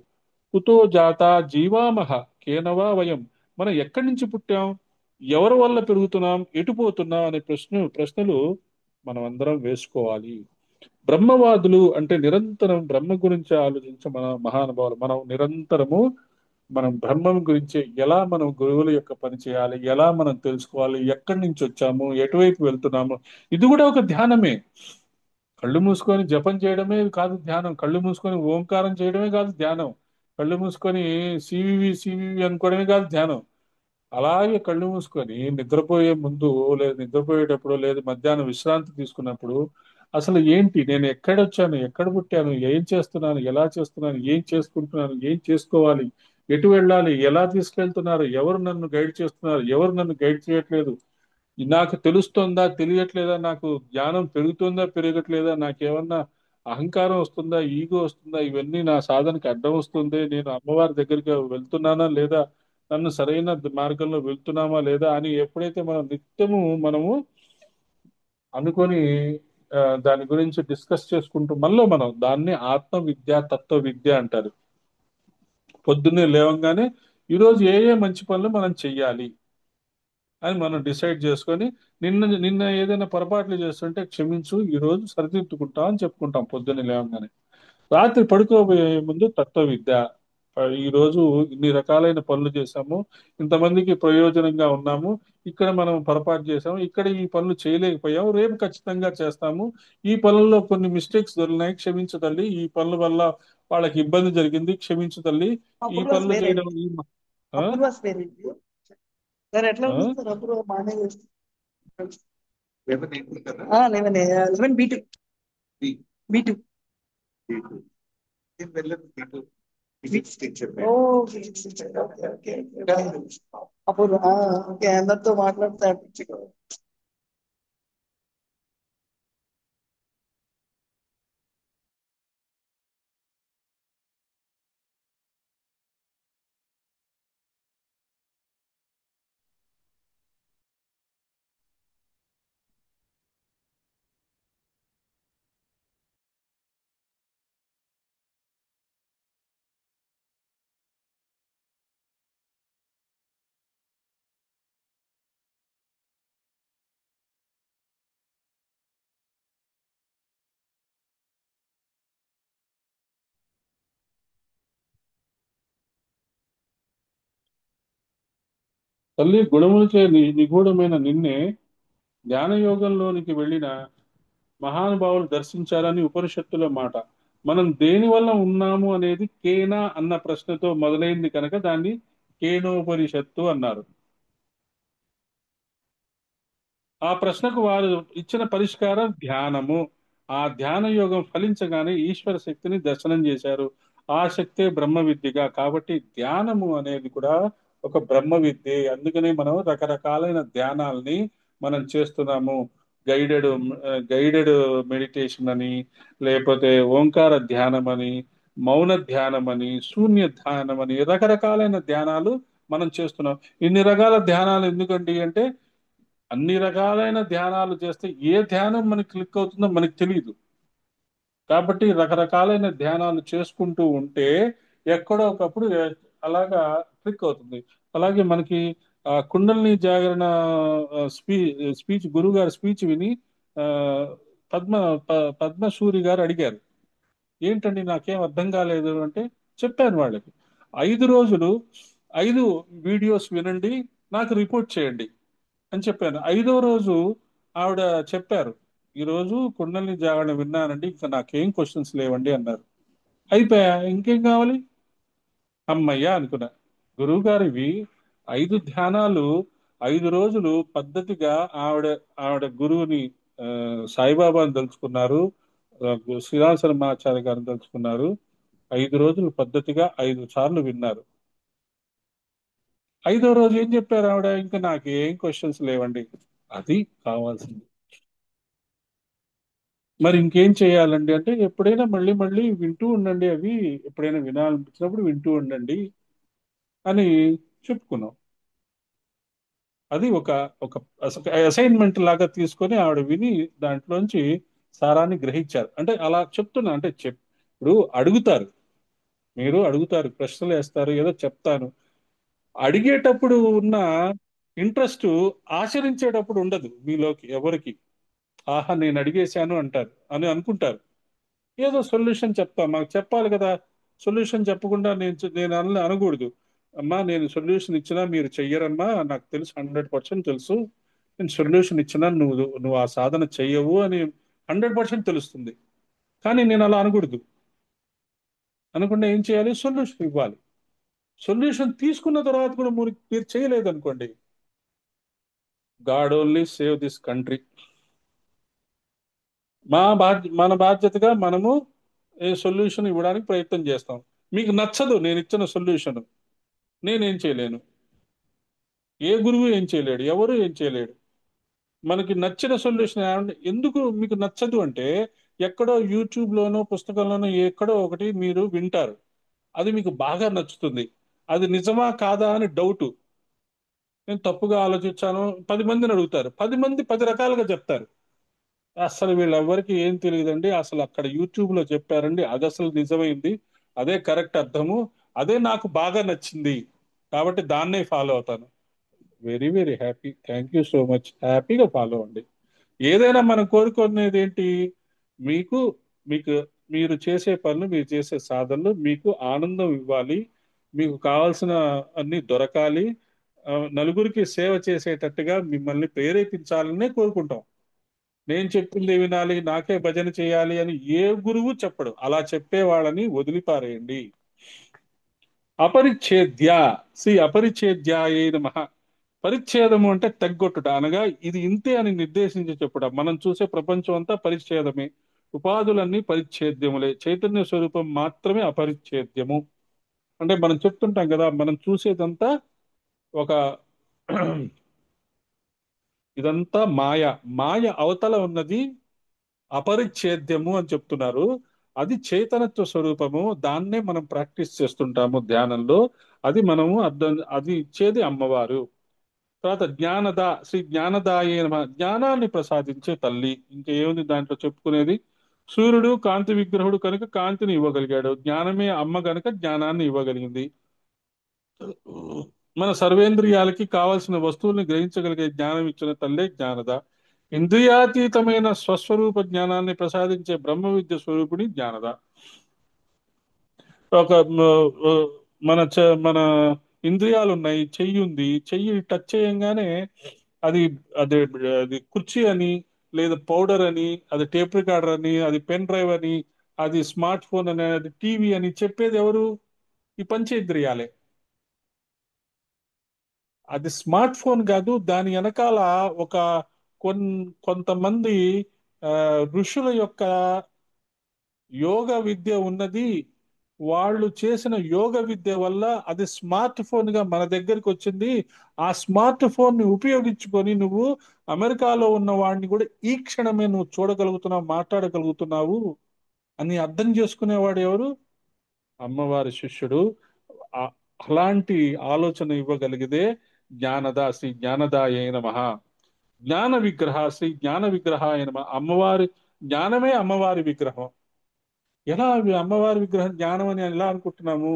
కుతో జాత జీవామహ, కేనవా వయం, మనం ఎక్కడి నుంచి పుట్టాం, ఎవరి వల్ల పెరుగుతున్నాం, ఎటు పోతున్నాం అనే ప్రశ్నలు మనం అందరం వేసుకోవాలి. బ్రహ్మవాదులు అంటే నిరంతరం బ్రహ్మ గురించి ఆలోచించే మన మహానుభావులు. మనం నిరంతరము మనం బ్రహ్మం గురించి ఎలా మనం గురువుల యొక్క పని చేయాలి, ఎలా మనం తెలుసుకోవాలి, ఎక్కడి నుంచి వచ్చాము, ఎటువైపు వెళ్తున్నాము, ఇది కూడా ఒక ధ్యానమే. కళ్ళు మూసుకొని జపం చేయడమే కాదు ధ్యానం, కళ్ళు మూసుకొని ఓంకారం చేయడమే కాదు ధ్యానం, కళ్ళు మూసుకొని సివివి సివివి అనుకోవడమే కాదు ధ్యానం. అలాగే కళ్ళు మూసుకొని నిద్రపోయే ముందు, లేదు నిద్రపోయేటప్పుడు, లేదు మధ్యాహ్నం విశ్రాంతి తీసుకున్నప్పుడు అసలు ఏంటి, నేను ఎక్కడొచ్చాను, ఎక్కడ పుట్టాను, ఏం చేస్తున్నాను, ఎలా చేస్తున్నాను, ఏం చేసుకుంటున్నాను, ఏం చేసుకోవాలి, ఎటు వెళ్ళాలి, ఎలా తీసుకెళ్తున్నారు, ఎవరు నన్ను గైడ్ చేస్తున్నారు, ఎవరు నన్ను గైడ్ చేయట్లేదు, నాకు తెలుస్తుందా తెలియట్లేదా, నాకు జ్ఞానం పెరుగుతుందా పెరగట్లేదా, నాకేమన్నా అహంకారం వస్తుందా, ఈగో వస్తుందా, ఇవన్నీ నా సాధనకి అడ్డం వస్తుంది, నేను అమ్మవారి దగ్గరికి వెళ్తున్నానా లేదా, నన్ను సరైన మార్గంలో వెళ్తున్నామా లేదా అని ఎప్పుడైతే మనం నిత్యము మనము అనుకొని దాని గురించి డిస్కస్ చేసుకుంటూ మనం దాన్ని ఆత్మ విద్య తత్వ విద్య అంటారు. పొద్దున్నే లేవంగానే ఈరోజు ఏ ఏ మంచి పనులు మనం చెయ్యాలి అని మనం డిసైడ్ చేసుకొని, నిన్న నిన్న ఏదైనా పొరపాట్లు చేస్తుంటే క్షమించు, ఈ రోజు సరిదిద్దుకుంటాం అని చెప్పుకుంటాం పొద్దున్న లేవగానే. రాత్రి పడుకోబోయే ముందు తత్వ విద్య. ఈ రోజు ఇన్ని రకాలైన పనులు చేశాము, ఇంతమందికి ప్రయోజనంగా ఉన్నాము, ఇక్కడ మనం పొరపాటు చేసాము, ఇక్కడ ఈ పనులు చేయలేకపోయాము, రేపు ఖచ్చితంగా చేస్తాము, ఈ పనుల్లో కొన్ని మిస్టేక్స్ దొరికినాయి, క్షమించు తల్లి, ఈ పనుల వల్ల వాళ్ళకి ఇబ్బంది జరిగింది, క్షమించు తల్లి, ఈ అపూర్వాస్ పనులు చేయడం పేరేంటి? ఆ? అపూర్వాస్ పేరేంటి? సార్ ఎట్లా ఆ? ఉంది సార్? అపూర్వ బాగానే చేస్తుంది. 11 11 బీ2. బీ2. ఓ physics teacher. Okay okay okay. Apoorva okay, అందరితో మాట్లాడితే పిచ్చిగా. తల్లి గుణములచే నిగూఢమైన నిన్నే జ్ఞానయోగంలోనికి వెళ్ళిన మహానుభావులు దర్శించాలని ఉపనిషత్తుల మాట. మనం దేని వల్ల ఉన్నాము అనేది కేనా అన్న ప్రశ్నతో మొదలైంది కనుక దాన్ని కేనోపనిషత్తు అన్నారు. ఆ ప్రశ్నకు వారు ఇచ్చిన పరిష్కారం ధ్యానము. ఆ ధ్యాన యోగం ఫలించగానే ఈశ్వర శక్తిని దర్శనం చేశారు. ఆ శక్తే బ్రహ్మ విద్యగా, కాబట్టి ధ్యానము అనేది కూడా ఒక బ్రహ్మ విద్య. అందుకనే మనం రకరకాలైన ధ్యానాల్ని మనం చేస్తున్నాము. గైడెడ్ గైడెడ్ మెడిటేషన్ అని, లేకపోతే ఓంకార ధ్యానం అని, మౌన ధ్యానం అని, శూన్య ధ్యానం అని, రకరకాలైన ధ్యానాలు మనం చేస్తున్నాం. ఇన్ని రకాల ధ్యానాలు ఎందుకండి అంటే, అన్ని రకాలైన ధ్యానాలు చేస్తే ఏ ధ్యానం మనకి క్లిక్ అవుతుందో మనకి తెలియదు. కాబట్టి రకరకాలైన ధ్యానాలు చేసుకుంటూ ఉంటే ఎక్కడో ఒకప్పుడు అలాగా క్లిక్ అవుతుంది. అలాగే మనకి కుండలిని జాగరణ స్పీ స్పీచ్ గురువు గారి స్పీచ్ విని ఆ, పద్మ పద్మసూరి గారు అడిగారు, ఏంటండి నాకేం అర్థం కాలేదు అంటే, చెప్పాను వాళ్ళకి, 5 రోజులు 5 వీడియోస్ వినండి, నాకు రిపోర్ట్ చేయండి అని చెప్పాను. 5వ రోజు ఆవిడ చెప్పారు, ఈరోజు కుండలిని జాగరణ విన్నానండి, ఇంకా నాకేం క్వశ్చన్స్ లేవండి అన్నారు. అయిపోయా, ఇంకేం కావాలి, అమ్మయ్యా అనుకున్నా. గురువు గారివి 5 ధ్యానాలు, 5 రోజులు పద్ధతిగా ఆవిడ ఆవిడ గురువుని ఆ, సాయిబాబాని తలుచుకున్నారు, శ్రీరామ శర్మాచార్య గారిని తలుచుకున్నారు, 5 రోజులు పద్ధతిగా 5 సార్లు విన్నారు. 5వ రోజు ఏం చెప్పారు ఆవిడ, ఇంకా నాకేం క్వశ్చన్స్ లేవండి. అది కావాల్సింది. మరి ఇంకేం చేయాలండి అంటే, ఎప్పుడైనా మళ్ళీ మళ్ళీ వింటూ ఉండండి అవి, ఎప్పుడైనా వినాలనిపించినప్పుడు వింటూ ఉండండి అని చెప్పుకున్నాం. అది ఒక ఒక అసైన్మెంట్ లాగా తీసుకొని ఆవిడ విని దాంట్లోంచి సారాన్ని గ్రహించారు. అంటే అలా చెప్తున్నా అంటే ఇప్పుడు అడుగుతారు, మీరు అడుగుతారు, ప్రశ్నలు వేస్తారు, ఏదో చెప్తాను, అడిగేటప్పుడు ఉన్న ఇంట్రెస్ట్ ఆచరించేటప్పుడు ఉండదు మీలోకి ఎవరికి. ఆహా నేను అడిగేశాను అంటారు అని అనుకుంటారు. ఏదో సొల్యూషన్ చెప్తాం, మాకు చెప్పాలి కదా, సొల్యూషన్ చెప్పకుండా నేను అనకూడదు. అమ్మా నేను సొల్యూషన్ ఇచ్చినా మీరు చెయ్యరమ్మా, నాకు తెలుసు, 100% తెలుసు, నేను సొల్యూషన్ ఇచ్చినా నువ్వు నువ్వు ఆ సాధన చెయ్యవు అని 100% తెలుస్తుంది. కానీ నేను అలా అనకూడదు. అనుకుంటే ఏం చేయాలి? సొల్యూషన్ ఇవ్వాలి. సొల్యూషన్ తీసుకున్న తర్వాత కూడా మీరు చేయలేదు అనుకోండి, God only save this country. మన బాధ్యతగా మనము ఏ సొల్యూషన్ ఇవ్వడానికి ప్రయత్నం చేస్తాం. మీకు నచ్చదు నేను ఇచ్చిన సొల్యూషన్, నేనేం చేయలేను. ఏ గురువు ఏం చేయలేడు, ఎవరు ఏం చేయలేడు. మనకి నచ్చిన సొల్యూషన్ ఎందుకు మీకు నచ్చదు అంటే, ఎక్కడో యూట్యూబ్లోనో పుస్తకంలోనో ఎక్కడో ఒకటి మీరు వింటారు, అది మీకు బాగా నచ్చుతుంది. అది నిజమా కాదా అని డౌట్. నేను తప్పుగా ఆలోచించాను, 10 మందిని అడుగుతారు, 10 మంది 10 రకాలుగా చెప్తారు. అసలు వీళ్ళెవ్వరికి ఏం తెలియదండి, అసలు అక్కడ యూట్యూబ్ లో చెప్పారండి, అది అసలు నిజమైంది, అదే కరెక్ట్ అర్థము, అదే నాకు బాగా నచ్చింది, కాబట్టి దాన్నే ఫాలో అవుతాను. Very very happy, thank you so much, హ్యాపీగా ఫాలో అండి. ఏదైనా మనం కోరుకునేది ఏంటి? మీకు మీకు మీరు చేసే పనులు, మీరు చేసే సాధనలు మీకు ఆనందం ఇవ్వాలి, మీకు కావాల్సిన అన్ని దొరకాలి, నలుగురికి సేవ చేసేటట్టుగా మిమ్మల్ని ప్రేరేపించాలనే కోరుకుంటాం. నేను చెప్పింది వినాలి, నాకే భజన చేయాలి అని ఏ గురువు చెప్పడు. అలా చెప్పే వాళ్ళని వదిలిపారేయండి. అపరిచ్ఛేద్య, అపరిచ్ఛేద్యాయ నమః. పరిచ్ఛేదము అంటే తగ్గొట్టుట, అనగా ఇది ఇంతే అని నిర్దేశించి చెప్పుట. మనం చూసే ప్రపంచం అంతా పరిచ్ఛేదమే, ఉపాధులన్నీ పరిచ్ఛేద్యములే, చైతన్య స్వరూపం మాత్రమే అపరిచ్ఛేద్యము. అంటే మనం చెప్తుంటాం కదా, మనం చూసేదంతా ఒక ఇదంతా మాయ, మాయ అవతల ఉన్నది అపరిచ్ఛేద్యము అని చెప్తున్నారు. అది చైతన్యత్వ స్వరూపము, దాన్నే మనం ప్రాక్టీస్ చేస్తుంటాము ధ్యానంలో. అది మనము అర్థం, అది ఇచ్చేది అమ్మవారు. తర్వాత జ్ఞానద, జ్ఞానదాయే నమః. జ్ఞానాన్ని ప్రసాదించే తల్లి, ఇంకేముంది దాంట్లో చెప్పుకునేది? సూర్యుడు కాంతి విగ్రహుడు కనుక కాంతిని ఇవ్వగలిగాడు, జ్ఞానమే అమ్మ కనుక జ్ఞానాన్ని ఇవ్వగలిగింది. మన సర్వేంద్రియాలకి కావలసిన వస్తువుల్ని గ్రహించగలిగే జ్ఞానం ఇచ్చిన తల్లే జ్ఞానద. ఇంద్రియాతీతమైన స్వస్వరూప జ్ఞానాన్ని ప్రసాదించే బ్రహ్మ విద్య స్వరూపిణి జ్ఞానద. ఒక మన ఇంద్రియాలు ఉన్నాయి, చెయ్యి ఉంది, చెయ్యి టచ్ చేయంగానే అది అది అది కుర్చీ అని, లేదా పౌడర్ అని, అది టేప్ రికార్డర్ అని, అది పెన్ డ్రైవ్ అని, అది స్మార్ట్ ఫోన్ అని, అది టీవీ అని చెప్పేది ఎవరు? ఈ పంచేంద్రియాలే. అది స్మార్ట్ ఫోన్ కాదు, దాని వెనకాల ఒక కొన్ కొంతమంది ఆ, ఋషుల యొక్క యోగ విద్య ఉన్నది. వాళ్ళు చేసిన యోగ విద్య వల్ల అది స్మార్ట్ ఫోన్ గా మన దగ్గరికి వచ్చింది. ఆ స్మార్ట్ ఫోన్ ని ఉపయోగించుకొని నువ్వు అమెరికాలో ఉన్న వాడిని కూడా ఈ క్షణమే నువ్వు చూడగలుగుతున్నావు, మాట్లాడగలుగుతున్నావు అని అర్థం చేసుకునేవాడు ఎవరు? అమ్మవారి శిష్యుడు. ఆ- అలాంటి ఆలోచన ఇవ్వగలిగితే జ్ఞానద, జ్ఞానదాయ నమః. జ్ఞాన విగ్రహ, జ్ఞాన విగ్రహాయ నమః. అమ్మవారి జ్ఞానమే అమ్మవారి విగ్రహం. ఎలా అవి అమ్మవారి విగ్రహం జ్ఞానం అని ఎలా అనుకుంటున్నాము?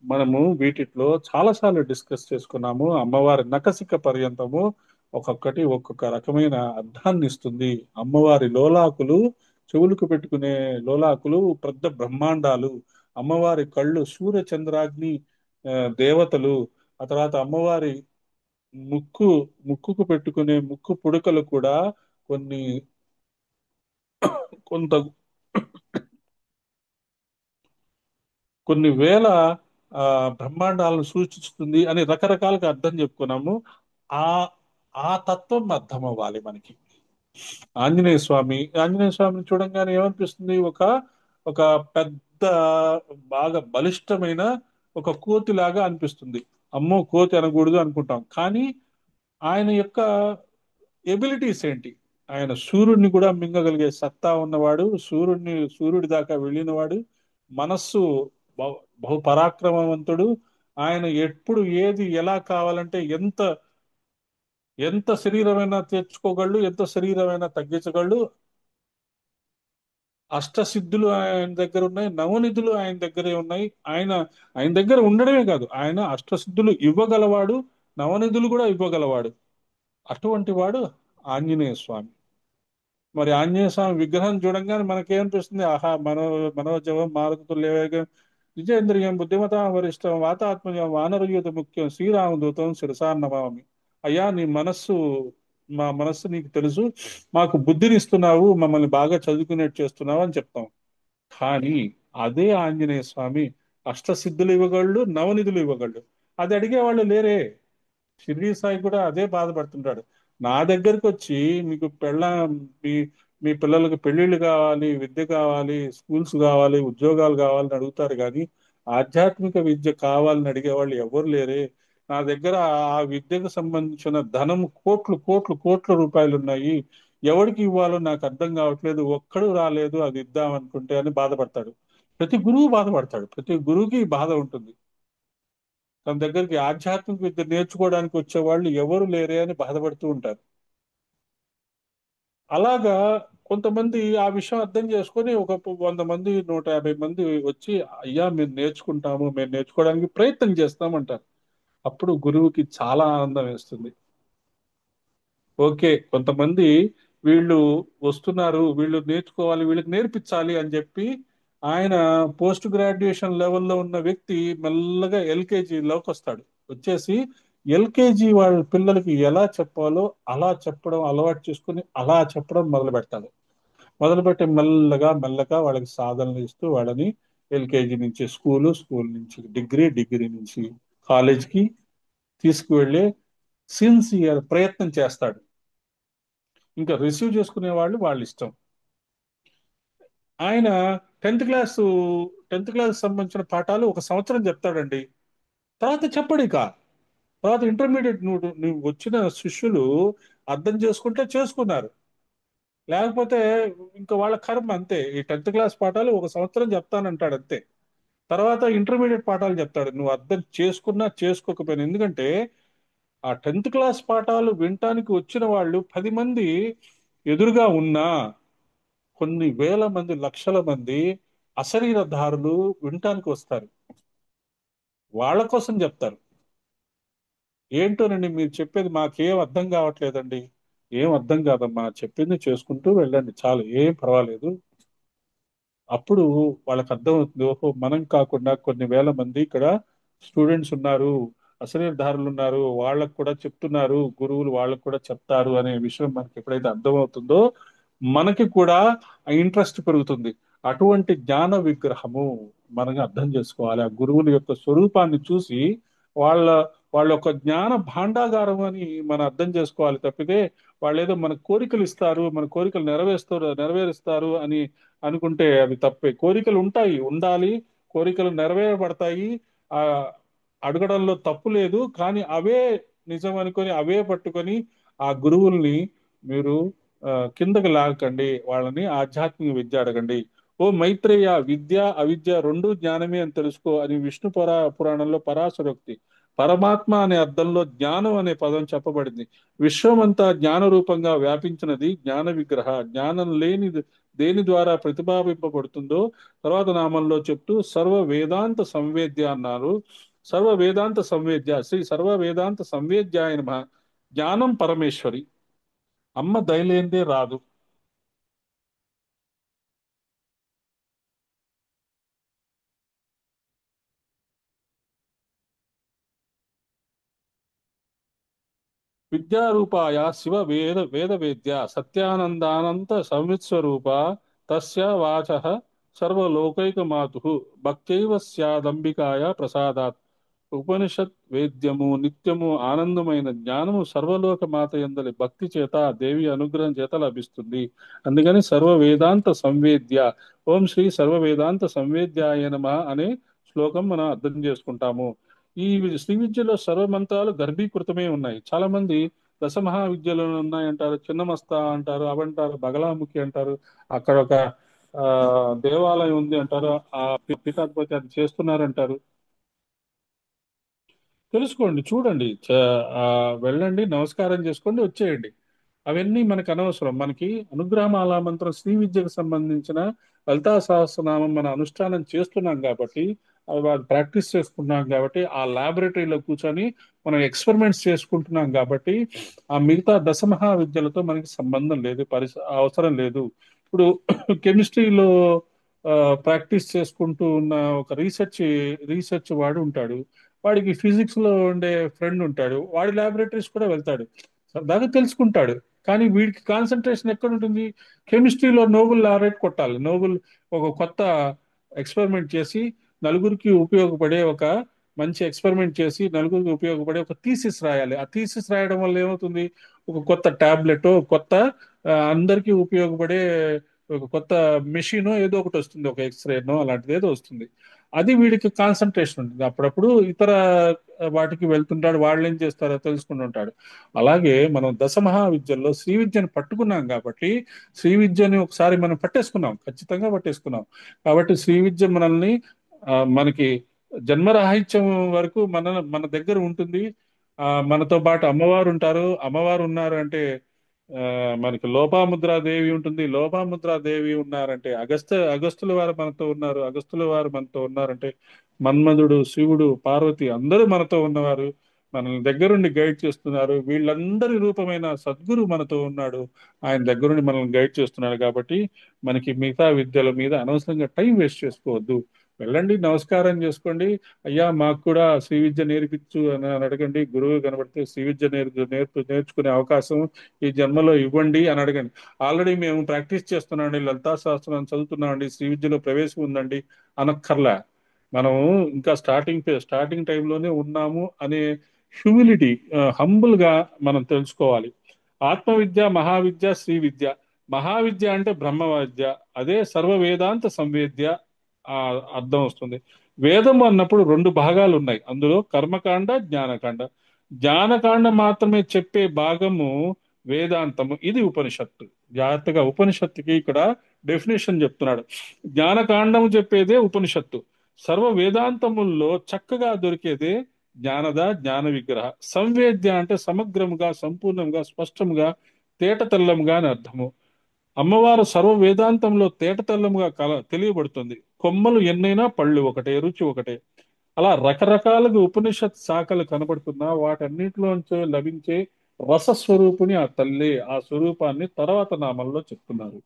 మనము వీటిలో చాలాసార్లు డిస్కస్ చేసుకున్నాము. అమ్మవారి నఖశిఖ పర్యంతము ఒక్కొక్కటి ఒక్కొక్క రకమైన అర్థాన్ని ఇస్తుంది. అమ్మవారి లోలాకులు, చెవులకు పెట్టుకునే లోలాకులు పెద్ద బ్రహ్మాండాలు. అమ్మవారి కళ్ళు సూర్య చంద్రాగ్ని దేవతలు. ఆ తర్వాత అమ్మవారి ముక్కు, ముక్కుకు పెట్టుకునే ముక్కు పుడకలు కూడా కొన్ని కొంత కొన్ని వేల ఆ, బ్రహ్మాండాలను సూచిస్తుంది అని రకరకాలుగా అర్థం చెప్పుకున్నాము. ఆ ఆ తత్వం అర్థం అవ్వాలి మనకి. ఆంజనేయ స్వామిని చూడంగానే ఏమనిపిస్తుంది? ఒక ఒక పెద్ద, బాగా బలిష్టమైన ఒక కోతిలాగా అనిపిస్తుంది. అమ్మో కోతి అనకూడదు అనుకుంటాం, కానీ ఆయన యొక్క ఎబిలిటీస్ ఏంటి? ఆయన సూర్యుడిని కూడా మింగగలిగే సత్తా ఉన్నవాడు, సూర్యుడి దాకా వెళ్ళినవాడు, మనస్సు బహు పరాక్రమవంతుడు. ఆయన ఎప్పుడు ఏది ఎలా కావాలంటే ఎంత ఎంత శరీరమైనా తెచ్చుకోగలడు, ఎంత శరీరమైనా తగ్గించగలడు. అష్టసిద్ధులు ఆయన దగ్గర ఉన్నాయి, నవనిధులు ఆయన దగ్గరే ఉన్నాయి. ఆయన ఆయన దగ్గర ఉండడమే కాదు, ఆయన అష్టసిద్ధులు ఇవ్వగలవాడు, నవనిధులు కూడా ఇవ్వగలవాడు. అటువంటి వాడు ఆంజనేయ స్వామి. మరి ఆంజనేయ స్వామి విగ్రహం చూడంగానే మనకేమనిపిస్తుంది? ఆహా, మనోజవం మారుతుల్యవేగం విజేంద్రియం బుద్ధిమతాం వరిష్టం వాతాత్మజం వానరయూత ముఖ్యం శ్రీరామదూతం శిరసా నమామి. అయ్యా నీ మనస్సు, మా మనస్సు నీకు తెలుసు, మాకు బుద్ధిని ఇస్తున్నావు, మమ్మల్ని బాగా చదువుకునేట్టు చేస్తున్నావు అని చెప్తాం. కానీ అదే ఆంజనేయ స్వామి అష్టసిద్ధులు ఇవ్వగలడు, నవనిధులు ఇవ్వగలడు. అది అడిగేవాళ్ళు లేరే. షిరిడి సాయి కూడా అదే బాధపడుతుంటాడు. నా దగ్గరకు వచ్చి మీకు మీ మీ పిల్లలకు పెళ్లిళ్ళు కావాలి, విద్య కావాలి, స్కూల్స్ కావాలి, ఉద్యోగాలు కావాలని అడుగుతారు కానీ ఆధ్యాత్మిక విద్య కావాలని అడిగేవాళ్ళు ఎవరు లేరే. నా దగ్గర ఆ విద్యకు సంబంధించిన ధనం కోట్లు కోట్లు కోట్ల రూపాయలు ఉన్నాయి, ఎవరికి ఇవ్వాలో నాకు అర్థం కావట్లేదు, ఒక్కడు రాలేదు అది ఇద్దాం అనుకుంటే అని బాధపడతాడు. ప్రతి గురువు బాధపడతాడు, ప్రతి గురువుకి ఈ బాధ ఉంటుంది. తన దగ్గరికి ఆధ్యాత్మిక విద్య నేర్చుకోవడానికి వచ్చే వాళ్ళు ఎవరు లేరే అని బాధపడుతూ ఉంటారు. అలాగా కొంతమంది ఆ విషయం అర్థం చేసుకొని ఒక 100 మంది 150 మంది వచ్చి అయ్యా మేము నేర్చుకుంటాము, మేము నేర్చుకోవడానికి ప్రయత్నం చేస్తామంటారు. అప్పుడు గురువుకి చాలా ఆనందం వేస్తుంది. ఓకే, కొంతమంది వీళ్ళు వస్తున్నారు, వీళ్ళు నేర్చుకోవాలి, వీళ్ళకి నేర్పించాలి అని చెప్పి ఆయన పోస్ట్ గ్రాడ్యుయేషన్ లెవెల్లో ఉన్న వ్యక్తి మెల్లగా ఎల్కేజీలోకి వస్తాడు. వచ్చేసి ఎల్కేజీ వాళ్ళ పిల్లలకి ఎలా చెప్పాలో అలా చెప్పడం అలవాటు చేసుకుని అలా చెప్పడం మొదలు పెడతాడు. మొదలుపెట్టి మెల్లగా మెల్లగా వాళ్ళకి సాధనలు ఇస్తూ వాళ్ళని ఎల్కేజీ నుంచి స్కూలు, స్కూల్ నుంచి డిగ్రీ, డిగ్రీ నుంచి కాలేజ్కి తీసుకువెళ్ళే సిన్సియర్ ప్రయత్నం చేస్తాడు. ఇంకా రిసీవ్ చేసుకునే వాళ్ళు వాళ్ళ ఇష్టం. ఆయన టెన్త్ క్లాస్ టెన్త్ క్లాస్ సంబంధించిన పాఠాలు ఒక సంవత్సరం చెప్తాడండి. తర్వాత చెప్పడు ఇక. తర్వాత ఇంటర్మీడియట్ నువ్వు వచ్చిన శిష్యులు అర్థం చేసుకుంటే చేసుకున్నారు, లేకపోతే ఇంకా వాళ్ళ కర్మ అంతే. ఈ టెన్త్ క్లాస్ పాఠాలు ఒక సంవత్సరం చెప్తానంటాడు అంతే. తర్వాత ఇంటర్మీడియట్ పాఠాలు చెప్తాడు, నువ్వు అర్థం చేసుకున్నా చేసుకోకపోయినా. ఎందుకంటే ఆ టెన్త్ క్లాస్ పాఠాలు వినటానికి వచ్చిన వాళ్ళు 10 మంది ఎదురుగా ఉన్నా కొన్ని వేల మంది, లక్షల మంది అశరీరధారులు వినటానికి వస్తారు. వాళ్ళ కోసం చెప్తారు. ఏంటోనండి మీరు చెప్పేది మాకేం అర్థం కావట్లేదండి. ఏం అర్థం కాదమ్మా, చెప్పింది చేసుకుంటూ వెళ్ళండి చాలు, ఏం పర్వాలేదు. అప్పుడు వాళ్ళకి అర్థమవుతుంది, ఓహో మనం కాకుండా కొన్ని వేల మంది ఇక్కడ స్టూడెంట్స్ ఉన్నారు, అసలు ఉన్నారు, వాళ్ళకు కూడా చెప్తున్నారు గురువులు, వాళ్ళకు కూడా చెప్తారు అనే విషయం మనకి ఎప్పుడైతే అర్థమవుతుందో మనకి కూడా ఇంట్రెస్ట్ పెరుగుతుంది. అటువంటి జ్ఞాన విగ్రహము మనం అర్థం చేసుకోవాలి. ఆ గురువుల యొక్క స్వరూపాన్ని చూసి వాళ్ళ వాళ్ళ యొక్క జ్ఞాన భాండాగారం అని మనం అర్థం చేసుకోవాలి తప్పితే వాళ్ళు ఏదో మన కోరికలు ఇస్తారు, మన కోరికలు నెరవేరుస్తారు అని అనుకుంటే అది తప్పే. కోరికలు ఉంటాయి, ఉండాలి, కోరికలు నెరవేరబడతాయి. ఆ అడగడంలో తప్పు లేదు. కానీ అవే నిజం అనుకొని అవే పట్టుకొని ఆ గురువుల్ని మీరు కిందకి లాగకండి, వాళ్ళని ఆధ్యాత్మిక విద్య అడగండి. ఓ మైత్రేయ, విద్య అవిద్య రెండు జ్ఞానమే అని తెలుసుకో అని పురాణంలో పరాశరోక్తి. పరమాత్మ అనే అర్థంలో జ్ఞానం అనే పదం చెప్పబడింది. విశ్వమంతా జ్ఞాన రూపంగా వ్యాపించినది జ్ఞాన విగ్రహ. జ్ఞానం లేని దేని ద్వారా ప్రతిపాదింపబడుతుందో తర్వాత నామంలో చెప్తూ సర్వ వేదాంత సంవేద్య అన్నారు. సర్వ వేదాంత సంవేద్య శ్రీ సర్వ వేదాంత సంవేద్యాయ నమః. జ్ఞానం పరమేశ్వరి. అమ్మ దయలేందే రాదు. విద్యారూపాయ శివ వేద వేద్య సత్యానందానంత సంవిత్స్వరూప తస్య వాచః సర్వలోకైకమాతు భక్తైవ స్యాదంబికాయ ప్రసాదాత్. ఉపనిషత్ వేద్యము నిత్యము ఆనందమైన జ్ఞానము సర్వలోక మాత యందలి భక్తి చేత దేవి అనుగ్రహం చేత లభిస్తుంది. అందుకని సర్వ వేదాంత సంవేద్య, ఓం శ్రీ సర్వ వేదాంత సంవేద్యాయ నమః అనే శ్లోకం మనం అర్థం చేసుకుంటాము. ఈ శ్రీ విద్యలో సర్వ మంత్రాలు గర్భీకృతమే ఉన్నాయి. చాలా మంది దశ మహావిద్యలు ఉన్నాయంటారు, చిన్నమస్త అంటారు, అవంటారు, బగలాముఖి అంటారు, అక్కడ ఒక ఆ దేవాలయం ఉంది అంటారు, ఆ పీఠాధిపతి అది చేస్తున్నారంటారు. తెలుసుకోండి, చూడండి, వెళ్ళండి, నమస్కారం చేసుకోండి, వచ్చేయండి. అవన్నీ మనకు అనవసరం. మనకి అనుగ్రహమాల మంత్రం శ్రీ విద్యకు సంబంధించిన లలితా సహస్రనామం మన అనుష్ఠానం చేస్తున్నాం కాబట్టి, అవి ప్రాక్టీస్ చేసుకుంటున్నాం కాబట్టి, ఆ లాబొరేటరీలో కూర్చొని మనం ఎక్స్పెరిమెంట్స్ చేసుకుంటున్నాం కాబట్టి ఆ మిగతా దశమహా విద్యలతో మనకి సంబంధం లేదు, అవసరం లేదు. ఇప్పుడు కెమిస్ట్రీలో ప్రాక్టీస్ చేసుకుంటూ ఉన్న ఒక రీసెర్చ్ వాడు ఉంటాడు. వాడికి ఫిజిక్స్ లో ఉండే ఫ్రెండ్ ఉంటాడు, వాడి ల్యాబొరేటరీస్ కూడా వెళ్తాడు, సరదాగా తెలుసుకుంటాడు. కానీ వీడికి కాన్సన్ట్రేషన్ ఎక్కడ ఉంటుంది? కెమిస్ట్రీలో నోబెల్ లారెట్ కొట్టాలి, నోబెల్ ఒక కొత్త ఎక్స్పెరిమెంట్ చేసి నలుగురికి ఉపయోగపడే ఒక మంచి ఎక్స్పెరిమెంట్ చేసి నలుగురికి ఉపయోగపడే ఒక థీసిస్ రాయాలి. ఆ థీసిస్ రాయడం వల్ల ఏమవుతుంది? ఒక కొత్త టాబ్లెట్, కొత్త అందరికీ ఉపయోగపడే ఒక కొత్త మెషిన్ ఏదో ఒకటి వస్తుంది, ఒక ఎక్స్రేనో అలాంటిది ఏదో వస్తుంది. అది వీడికి కాన్సన్ట్రేషన్ ఉంటుంది. అప్పుడప్పుడు ఇతర వాటికి వెళ్తుంటాడు, వాళ్ళు ఏం చేస్తారో తెలుసుకుంటూ ఉంటాడు. అలాగే మనం దశ మహావిద్యల్లో శ్రీ విద్యను పట్టుకున్నాం కాబట్టి, శ్రీ విద్యని ఒకసారి మనం పట్టేసుకున్నాం, ఖచ్చితంగా పట్టేసుకున్నాం. కాబట్టి శ్రీ విద్య మనల్ని మనకి జన్మరాహిత్యం వరకు మన దగ్గర ఉంటుంది. మనతో పాటు అమ్మవారు ఉంటారు. అమ్మవారు ఉన్నారు అంటే ఆ, మనకి లోపాముద్రాదేవి ఉంటుంది. లోపాముద్రాదేవి ఉన్నారంటే అగస్తుల వారు మనతో ఉన్నారు. అగస్తుల వారు మనతో ఉన్నారంటే మన్మధుడు, శివుడు, పార్వతి అందరూ మనతో ఉన్నవారు, మనల్ని దగ్గరుండి గైడ్ చేస్తున్నారు. వీళ్ళందరి రూపమైన సద్గురు మనతో ఉన్నాడు, ఆయన దగ్గరుండి మనల్ని గైడ్ చేస్తున్నాడు. కాబట్టి మనకి మిగతా విద్యల మీద అనవసరంగా టైం వేస్ట్ చేసుకోవద్దు. వెళ్ళండి, నమస్కారం చేసుకోండి. అయ్యా మాకు కూడా శ్రీ విద్య నేర్పించు అని అడగండి. గురువు కనబడితే శ్రీ విద్య నేర్చుకునే అవకాశం ఈ జన్మలో ఇవ్వండి అని అడగండి. ఆల్రెడీ మేము ప్రాక్టీస్ చేస్తున్నామండి, లలితా సహస్రం చదువుతున్నామండి, శ్రీ విద్యలో ప్రవేశం ఉందండి అనక్కర్లా. మనం ఇంకా స్టార్టింగ్ టైంలోనే ఉన్నాము అనే హ్యూమిలిటీ, హంబుల్ గా మనం తెలుసుకోవాలి. ఆత్మ విద్య, మహావిద్య, శ్రీ విద్య. మహావిద్య అంటే బ్రహ్మ విద్య, అదే సర్వ వేదాంత సంవేద్య ఆ అర్థం వస్తుంది. వేదం అన్నప్పుడు రెండు భాగాలు ఉన్నాయి, అందులో కర్మకాండ, జ్ఞానకాండ. జ్ఞానకాండ మాత్రమే చెప్పే భాగము వేదాంతము, ఇది ఉపనిషత్తు. జాగ్రత్తగా ఉపనిషత్తుకి ఇక్కడ డెఫినేషన్ చెప్తున్నాడు. జ్ఞానకాండము చెప్పేదే ఉపనిషత్తు. సర్వ వేదాంతముల్లో చక్కగా దొరికేదే జ్ఞాన విగ్రహ. సంవేద్య అంటే సమగ్రముగా, సంపూర్ణంగా, స్పష్టముగా, తేటతెల్లముగా అని అర్థము. అమ్మవారు సర్వ వేదాంతంలో తేటతెల్లముగా తెలియబడుతుంది. కొమ్మలు ఎన్నైనా పళ్ళు ఒకటే, రుచి ఒకటే. అలా రకరకాలుగా ఉపనిషత్ శాఖలు కనబడుతున్నా వాటన్నిటిలోంచి లభించే రసస్వరూపుని ఆ తల్లి, ఆ స్వరూపాన్ని తర్వాత నామంలో చెప్తున్నారు.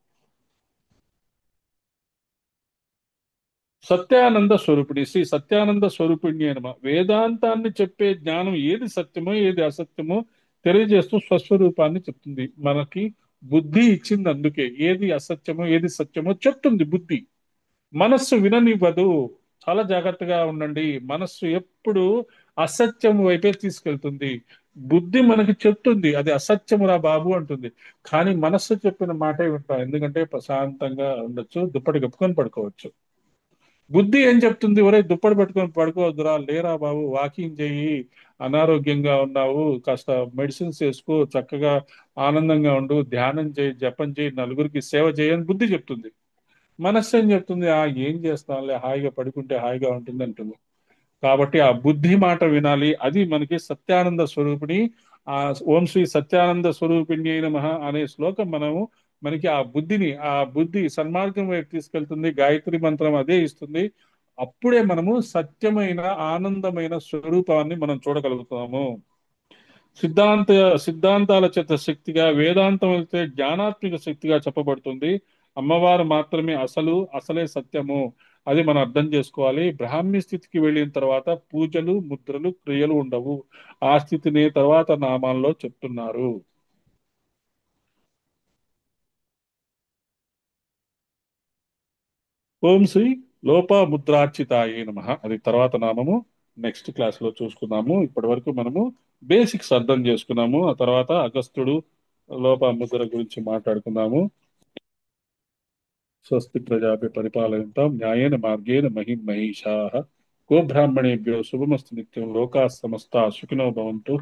సత్యానంద స్వరూపిణి, శ్రీ సత్యానంద స్వరూపిణి అనమా. వేదాంతాన్ని చెప్పే జ్ఞానం ఏది సత్యమో ఏది అసత్యమో తెలియజేస్తూ స్వస్వరూపాన్ని చెప్తుంది. మనకి బుద్ధి ఇచ్చింది, అందుకే ఏది అసత్యమో ఏది సత్యమో చెప్తుంది బుద్ధి. మనస్సు విననివ్వదు. చాలా జాగ్రత్తగా ఉండండి. మనస్సు ఎప్పుడు అసత్యం వైపే తీసుకెళ్తుంది. బుద్ధి మనకి చెప్తుంది అది అసత్యమురా బాబు అంటుంది, కానీ మనస్సు చెప్పిన మాటే వింటాం. ఎందుకంటే ప్రశాంతంగా ఉండొచ్చు, దుప్పటి కప్పుకొని పడుకోవచ్చు. బుద్ధి ఏం చెప్తుంది? ఒరే దుప్పటి పెట్టుకొని పడుకోవద్దురా, లేరా బాబు, వాకింగ్ చెయ్యి, అనారోగ్యంగా ఉన్నావు, కాస్త మెడిసిన్స్ వేసుకో, చక్కగా ఆనందంగా ఉండు, ధ్యానం చేయి, జపం చేయి, నలుగురికి సేవ చేయని బుద్ధి చెప్తుంది. మనస్సు ఏం చెప్తుంది? ఏం చేస్తానులే, హాయిగా పడుకుంటే హాయిగా ఉంటుంది అంటుంది. కాబట్టి ఆ బుద్ధి మాట వినాలి. అది మనకి సత్యానంద స్వరూపిణి. ఆ ఓం శ్రీ సత్యానంద స్వరూపిణి అయిన మహా అనే శ్లోకం మనకి ఆ బుద్ధి సన్మార్గం వైపు తీసుకెళ్తుంది. గాయత్రి మంత్రం అదే ఇస్తుంది. అప్పుడే మనము సత్యమైన ఆనందమైన స్వరూపాన్ని మనం చూడగలుగుతాము. సిద్ధాంత సిద్ధాంతాల చేత శక్తిగా, వేదాంతం అయితే జ్ఞానాత్మిక శక్తిగా చెప్పబడుతుంది. అమ్మవారు మాత్రమే అసలే సత్యము. అది మనం అర్థం చేసుకోవాలి. బ్రాహ్మీ స్థితికి వెళ్ళిన తర్వాత పూజలు, ముద్రలు, క్రియలు ఉండవు. ఆ స్థితిని తర్వాత నామాల్లో చెప్తున్నారు. ఓం శ్రీ లోపముద్రార్చితాయే నమః, అది తర్వాత నామము. నెక్స్ట్ క్లాస్ లో చూసుకుందాము. ఇప్పటి వరకు మనము బేసిక్స్ అర్థం చేసుకున్నాము. ఆ తర్వాత అగస్త్యుడు, లోపముద్ర గురించి మాట్లాడుకుందాము. స్వస్తి ప్రజాభ్య పరిపాలయంతాం న్యాయేన మార్గేణ మహిం మహిషాః. గోబ్రాహ్మణేభ్యో శుభమస్తు నిత్యం. లోకాः సమస్తాः సుఖినో భవంతు.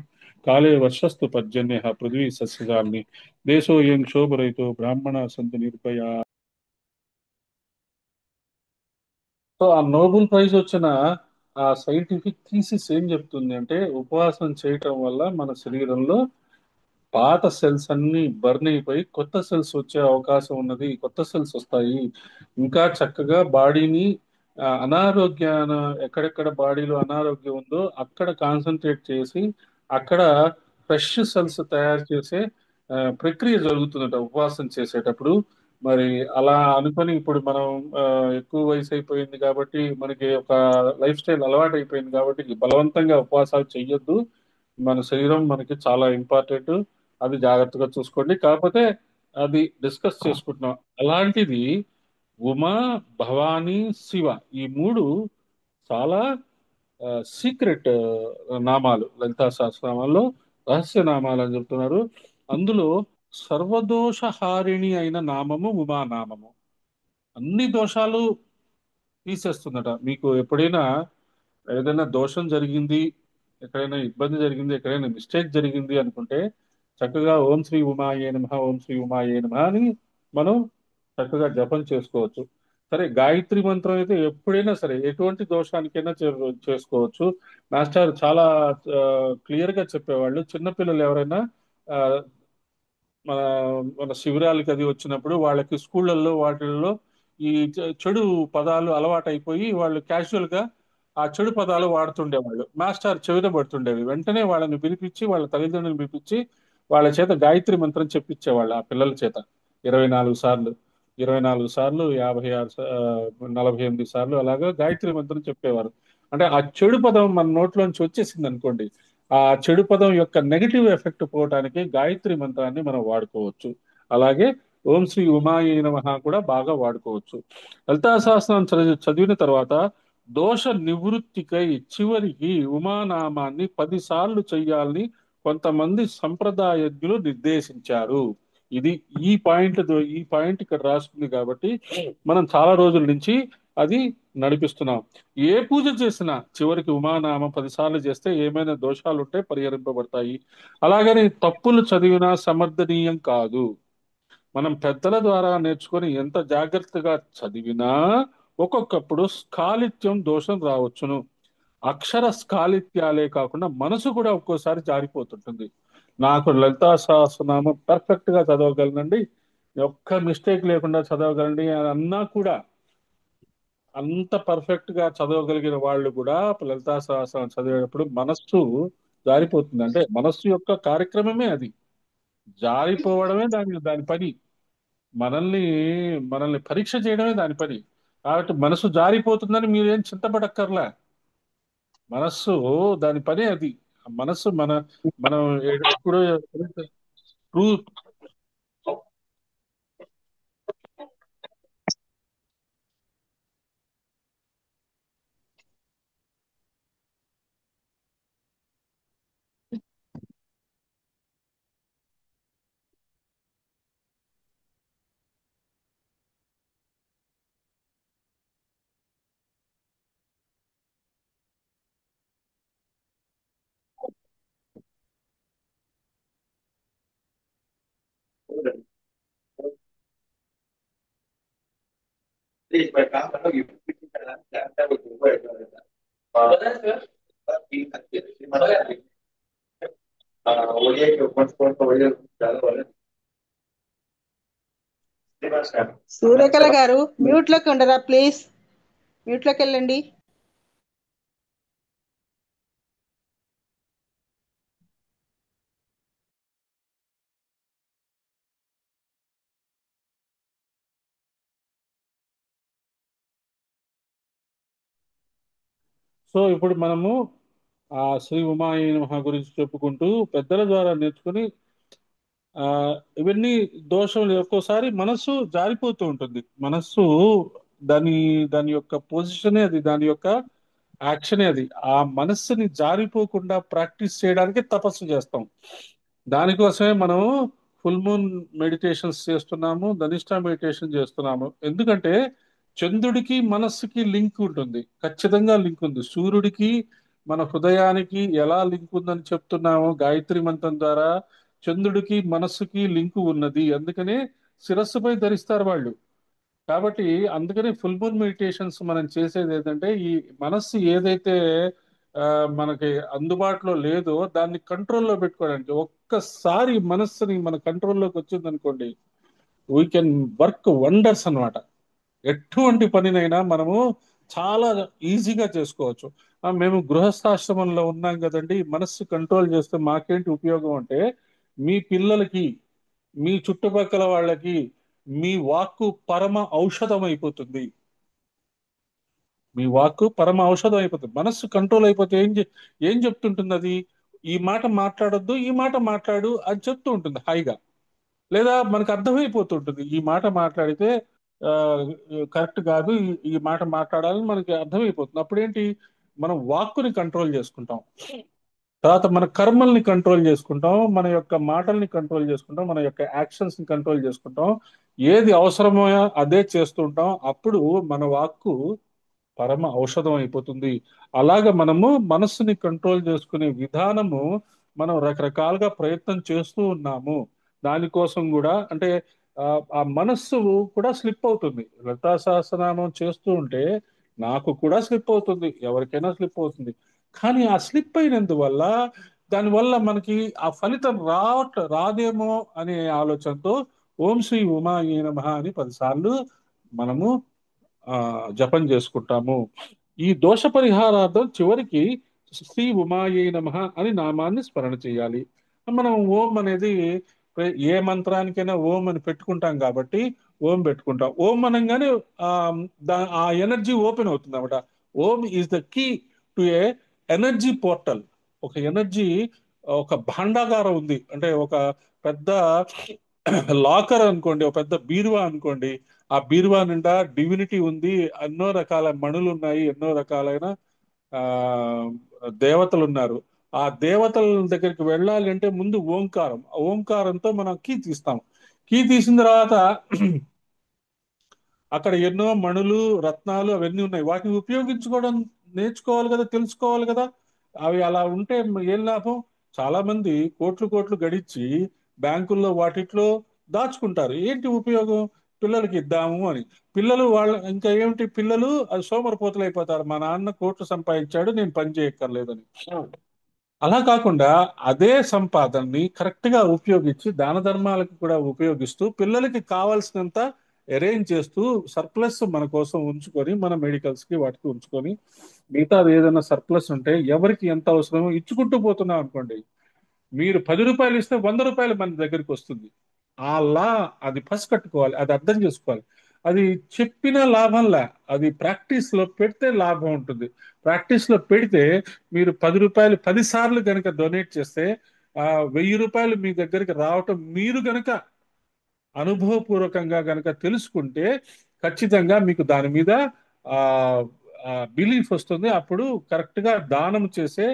కాలే వర్షస్తు పర్జన్యః పృథివీ సస్యశాలిని. దేశోऽयं శోభరహితో బ్రాహ్మణాः సంతు నిర్భయాः. సో ఆ నోబెల్ ప్రైజ్ వచ్చిన ఆ సైంటిఫిక్ థీసిస్ ఏం చెప్తుంది అంటే, ఉపవాసం చేయటం వల్ల మన శరీరంలో పాత సెల్స్ అన్ని బర్న్ అయిపోయి కొత్త సెల్స్ వచ్చే అవకాశం ఉన్నది, కొత్త సెల్స్ వస్తాయి. ఇంకా చక్కగా బాడీని అనారోగ్యాన, ఎక్కడెక్కడ బాడీలో అనారోగ్యం ఉందో అక్కడ కాన్సన్ట్రేట్ చేసి అక్కడ ఫ్రెష్ సెల్స్ తయారు చేసే ప్రక్రియ జరుగుతుందట ఉపవాసం చేసేటప్పుడు. మరి అలా అనుకొని ఇప్పుడు మనం ఆ, ఎక్కువ వయసు అయిపోయింది కాబట్టి మనకి ఒక లైఫ్ స్టైల్ అలవాటు అయిపోయింది కాబట్టి బలవంతంగా ఉపవాసాలు చెయ్యొద్దు. మన శరీరం మనకి చాలా ఇంపార్టెంట్. అది జాగ్రత్తగా చూసుకోండి. కాకపోతే అది డిస్కస్ చేసుకుంటున్నాం. అలాంటిది ఉమా, భవానీ, శివ ఈ మూడు చాలా సీక్రెట్ నామాలు లలితా సహస్రనామాల్లో రహస్య నామాలు అని చెప్తున్నారు. అందులో సర్వదోషహారిణి అయిన నామము ఉమానామము. అన్ని దోషాలు తీసేస్తుందట. మీకు ఎప్పుడైనా ఏదైనా దోషం జరిగింది, ఎక్కడైనా ఇబ్బంది జరిగింది, ఎక్కడైనా మిస్టేక్ జరిగింది అనుకుంటే చక్కగా ఓం శ్రీ ఉమాయే నమః, ఓం శ్రీ ఉమాయే నమః అని మనం చక్కగా జపం చేసుకోవచ్చు. సరే, గాయత్రి మంత్రం అయితే ఎప్పుడైనా సరే ఎటువంటి దోషానికైనా చేసుకోవచ్చు. మాస్టర్ చాలా క్లియర్ గా చెప్పేవాళ్ళు. చిన్నపిల్లలు ఎవరైనా ఆ, మన మన శిబిరాలకి అది వచ్చినప్పుడు వాళ్ళకి స్కూళ్ళల్లో వాటిల్లో ఈ చెడు పదాలు అలవాటు అయిపోయి వాళ్ళు క్యాజువల్ గా ఆ చెడు పదాలు వాడుతుండేవాళ్ళు. మాస్టర్ చెవిన పడుతుండేవి. వెంటనే వాళ్ళని పిలిపించి వాళ్ళ తల్లిదండ్రులను పిలిపించి వాళ్ళ చేత గాయత్రి మంత్రం చెప్పించేవాళ్ళు ఆ పిల్లల చేత 24 సార్లు, 24 సార్లు, 48 సార్లు అలాగా గాయత్రి మంత్రం చెప్పేవారు. అంటే ఆ చెడు పదం మన నోట్లోంచి వచ్చేసింది అనుకోండి, ఆ చెడు పదం యొక్క నెగటివ్ ఎఫెక్ట్ పోవటానికి గాయత్రి మంత్రాన్ని మనం వాడుకోవచ్చు. అలాగే ఓం శ్రీ ఉమాయ నమః కూడా బాగా వాడుకోవచ్చు. లలితా సహస్రం చదివిన తర్వాత దోష నివృత్తికై చివరికి ఉమానామాన్ని 10 సార్లు చెయ్యాలని కొంతమంది సంప్రదాయజ్ఞులు నిర్దేశించారు. ఇది ఈ పాయింట్ ఇక్కడ రాస్తుంది కాబట్టి మనం చాలా రోజుల నుంచి అది నడిపిస్తున్నాం. ఏ పూజ చేసినా చివరికి ఉమానామం 10 సార్లు చేస్తే ఏమైనా దోషాలు ఉంటే పరిహరింపబడతాయి. అలాగని తప్పులు చదివినా సమర్థనీయం కాదు. మనం పెద్దల ద్వారా నేర్చుకొని ఎంత జాగ్రత్తగా చదివినా ఒక్కొక్కప్పుడు స్ఖాళిత్యం దోషం రావచ్చును. అక్షర స్ఖాళిత్యాలే కాకుండా మనసు కూడా ఒక్కోసారి జారిపోతుంటుంది. నాకు లలితా సహస్రనామం పర్ఫెక్ట్ గా చదవగలనండి, ఒక్క మిస్టేక్ లేకుండా చదవగలండి అని అన్నా కూడా, అంత పర్ఫెక్ట్ గా చదవగలిగిన వాళ్ళు కూడా లలితా సహస్రం చదివేటప్పుడు మనస్సు జారిపోతుంది. అంటే మనస్సు యొక్క కార్యక్రమమే అది. జారిపోవడమే దాని దాని పని. మనల్ని మనల్ని పరీక్ష చేయడమే దాని పని. కాబట్టి మనసు జారిపోతుందని మీరేం చింతపడక్కర్లే. మనస్సు దాని పని అది. మనస్సు మనం ఎప్పుడు ట్రూ. సూర్యకళ గారు మ్యూట్ లోకి ఉండరా ప్లీజ్, మ్యూట్ లోకి వెళ్ళండి. సో ఇప్పుడు మనము ఆ శ్రీ ఉమాయి నమః గురించి చెప్పుకుంటూ పెద్దల ద్వారా నేర్చుకుని ఆ ఇవన్నీ దోషములు. ఒక్కోసారి మనస్సు జారిపోతూ ఉంటుంది. మనస్సు దాని దాని యొక్క పొజిషనే అది, దాని యొక్క యాక్షనే అది. ఆ మనస్సుని జారిపోకుండా ప్రాక్టీస్ చేయడానికి తపస్సు చేస్తాం. దానికోసమే మనం ఫుల్ మూన్ మెడిటేషన్స్ చేస్తున్నాము, ధనిష్ట మెడిటేషన్ చేస్తున్నాము. ఎందుకంటే చంద్రుడికి మనస్సుకి లింక్ ఉంటుంది, ఖచ్చితంగా లింక్ ఉంది. సూర్యుడికి మన హృదయానికి ఎలా లింక్ ఉందని చెప్తున్నామో గాయత్రి మంత్రం ద్వారా చంద్రుడికి మనస్సుకి లింకు ఉన్నది. అందుకనే శిరస్సుపై ధరిస్తారు వాళ్ళు. కాబట్టి అందుకనే ఫుల్ మూన్ మెడిటేషన్స్ మనం చేసేది ఏంటంటే ఈ మనస్సు ఏదైతే ఆ, మనకి అందుబాటులో లేదో దాన్ని కంట్రోల్లో పెట్టుకోవడానికి. ఒక్కసారి మనస్సుని మన కంట్రోల్లోకి వచ్చింది అనుకోండి, వీ కెన్ వర్క్ వండర్స్ అన్నమాట. ఎటువంటి పనినైనా మనము చాలా ఈజీగా చేసుకోవచ్చు. మేము గృహస్థాశ్రమంలో ఉన్నాం కదండి, మనస్సు కంట్రోల్ చేస్తే మాకేంటి ఉపయోగం అంటే, మీ పిల్లలకి, మీ చుట్టుపక్కల వాళ్ళకి మీ వాక్కు పరమ ఔషధం అయిపోతుంది. మీ వాక్కు పరమ ఔషధం అయిపోతుంది. మనస్సు కంట్రోల్ అయిపోతే ఏం చెప్తుంటుంది అది? ఈ మాట మాట్లాడొద్దు, ఈ మాట మాట్లాడు అని చెప్తూ ఉంటుంది హాయిగా. లేదా మనకు అర్థమైపోతుంటుంది ఈ మాట మాట్లాడితే ఆ, కరెక్ట్ కాదు, ఈ మాట మాట్లాడాలని మనకి అర్థమైపోతుంది. అప్పుడేంటి, మనం వాక్కుని కంట్రోల్ చేసుకుంటాం. తర్వాత మన కర్మల్ని కంట్రోల్ చేసుకుంటాం, మన యొక్క మాటల్ని కంట్రోల్ చేసుకుంటాం, మన యొక్క యాక్షన్స్ ని కంట్రోల్ చేసుకుంటాం. ఏది అవసరమో అదే చేస్తుంటాం. అప్పుడు మన వాక్కు పరమ ఔషధం అయిపోతుంది. అలాగ మనము మనస్సుని కంట్రోల్ చేసుకునే విధానము మనం రకరకాలుగా ప్రయత్నం చేస్తూ ఉన్నాము. దానికోసం కూడా అంటే ఆ ఆ మనస్సు కూడా స్లిప్ అవుతుంది. లలితా సహస్రనామం చేస్తూ ఉంటే నాకు కూడా స్లిప్ అవుతుంది, ఎవరికైనా స్లిప్ అవుతుంది. కానీ ఆ స్లిప్ అయినందువల్ల దానివల్ల మనకి ఆ ఫలితం రాదేమో అనే ఆలోచనతో ఓం శ్రీ ఉమాయ నమః అని 10 సార్లు మనము ఆ జపం చేసుకుంటాము. ఈ దోష పరిహారార్థం చివరికి శ్రీ ఉమాయే నమః అని నామాన్ని స్మరణ చేయాలి. మనం ఓం అనేది ఏ మంత్రానికైనా ఓం అని పెట్టుకుంటాం కాబట్టి ఓం పెట్టుకుంటాం. ఓం అనగానే ఆ ఆ ఎనర్జీ ఓపెన్ అవుతుంది అనమాట. Om is the key to a energy portal. ఒక ఎనర్జీ, ఒక భాండాగారం ఉంది అంటే ఒక పెద్ద లాకర్ అనుకోండి, ఒక పెద్ద బీరువా అనుకోండి. ఆ బీరువా నిండా డివినిటీ ఉంది, ఎన్నో రకాల మణులు ఉన్నాయి, ఎన్నో రకాలైన ఆ దేవతలు ఉన్నారు. ఆ దేవతల దగ్గరికి వెళ్ళాలి అంటే ముందు ఓంకారం, ఆ ఓంకారంతో మనం కీ తీస్తాం. కీ తీసిన తర్వాత అక్కడ ఎన్నో మణులు, రత్నాలు అవన్నీ ఉన్నాయి. వాటిని ఉపయోగించుకోవడం నేర్చుకోవాలి కదా, తెలుసుకోవాలి కదా. అవి అలా ఉంటే ఏం లాభం? చాలా మంది కోట్లు కోట్లు గడిచి బ్యాంకుల్లో వాటిట్లో దాచుకుంటారు. ఏంటి ఉపయోగం? పిల్లలకి ఇద్దాము అని. పిల్లలు వాళ్ళ ఇంకా ఏమిటి, పిల్లలు అది సోమరిపోతులు అయిపోతారు. మా నాన్న కోట్లు సంపాదించాడు, నేను పని చేయక్కర్లేదని. అలా కాకుండా అదే సంపాదనని కరెక్ట్ గా ఉపయోగించి దాన ధర్మాలకు కూడా ఉపయోగిస్తూ పిల్లలకి కావాల్సినంత అరేంజ్ చేస్తూ సర్ప్లస్ మన కోసం ఉంచుకొని మన మెడికల్స్ కి వాటికి ఉంచుకొని మిగతా ఏదైనా సర్ప్లస్ ఉంటే ఎవరికి ఎంత అవసరమో ఇచ్చుకుంటూ పోతున్నాం అనుకోండి. మీరు 10 రూపాయలు ఇస్తే 100 రూపాయలు మన దగ్గరికి వస్తుంది. అలా అది పసికట్టుకోవాలి, అది అర్థం చేసుకోవాలి. అది చెప్పిన లాభంలా, అది ప్రాక్టీస్ లో పెడితే లాభం ఉంటుంది. ప్రాక్టీస్ లో పెడితే మీరు 10 రూపాయలు 10 సార్లు గనక డొనేట్ చేస్తే ఆ 1000 రూపాయలు మీ దగ్గరికి రావటం మీరు గనక అనుభవపూర్వకంగా గనక తెలుసుకుంటే ఖచ్చితంగా మీకు దాని మీద ఆ బిలీఫ్ వస్తుంది. అప్పుడు కరెక్ట్ గా దానం చేసే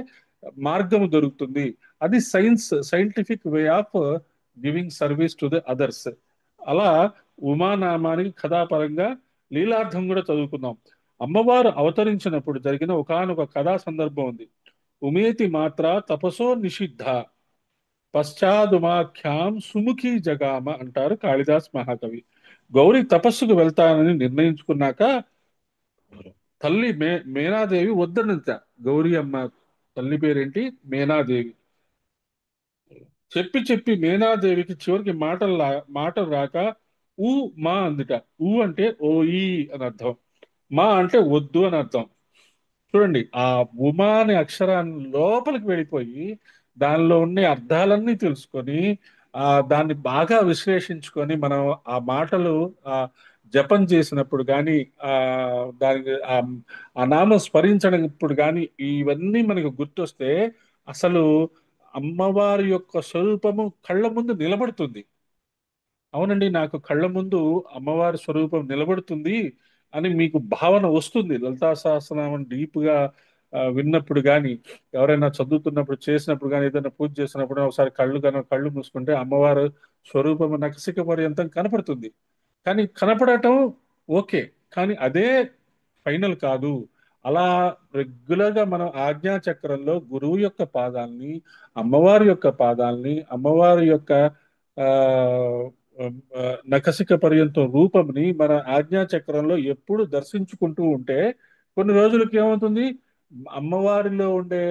మార్గం దొరుకుతుంది. అది scientific way of giving service to the others. అలా ఉమానామానికి కథాపరంగా లీలార్థం కూడా చదువుకుందాం. అమ్మవారు అవతరించినప్పుడు జరిగిన ఒకానొక కథా సందర్భం ఉంది. ఉమేతి మాత్ర తపసో నిషిద్ధ పశ్చాదుమాఖ్యాం సుముఖి జగామ అంటారు కాళిదాస్ మహాకవి. గౌరీ తపస్సుకు వెళ్తానని నిర్ణయించుకున్నాక తల్లి మేనాదేవి వద్దనంత. గౌరీ అమ్మ తల్లి పేరేంటి? మేనాదేవి. చెప్పి చెప్పి మేనాదేవికి చివరికి మాటలు రాక ఊ మా అందుట. ఊ అంటే ఓయి అని అర్థం, మా అంటే వద్దు అని అర్థం. చూడండి, ఆ ఉమా అనే అక్షరాన్ని లోపలికి వెళ్ళిపోయి దానిలో ఉండే అర్థాలన్నీ తెలుసుకొని దాన్ని బాగా విశ్లేషించుకొని మనం ఆ మాటలు ఆ జపం చేసినప్పుడు కానీ ఆ దానికి ఆ నామం స్మరించినప్పుడు కానీ ఇవన్నీ మనకు గుర్తొస్తే అసలు అమ్మవారి యొక్క స్వరూపము కళ్ళ ముందు నిలబడుతుంది. అవునండి, నాకు కళ్ళ ముందు అమ్మవారి స్వరూపం నిలబడుతుంది అని మీకు భావన వస్తుంది. లలితా సహస్రనామం డీప్ గా విన్నప్పుడు కానీ, ఎవరైనా చదువుతున్నప్పుడు చేసినప్పుడు కానీ, ఏదైనా పూజ చేసినప్పుడు ఒకసారి కళ్ళు మూసుకుంటే అమ్మవారు స్వరూపం నఖశిఖ పర్యంతం కనపడుతుంది. కానీ కనపడటం ఓకే, కానీ అదే ఫైనల్ కాదు. అలా రెగ్యులర్ గా మనం ఆజ్ఞా చక్రంలో గురువు యొక్క పాదాలని, అమ్మవారి యొక్క పాదాలని, అమ్మవారి యొక్క ఆ ఆ, నఖశిఖ పర్యంతం రూపంని మన ఆజ్ఞా చక్రంలో ఎప్పుడు దర్శించుకుంటూ ఉంటే కొన్ని రోజులకి ఏమవుతుంది, అమ్మవారిలో ఉండే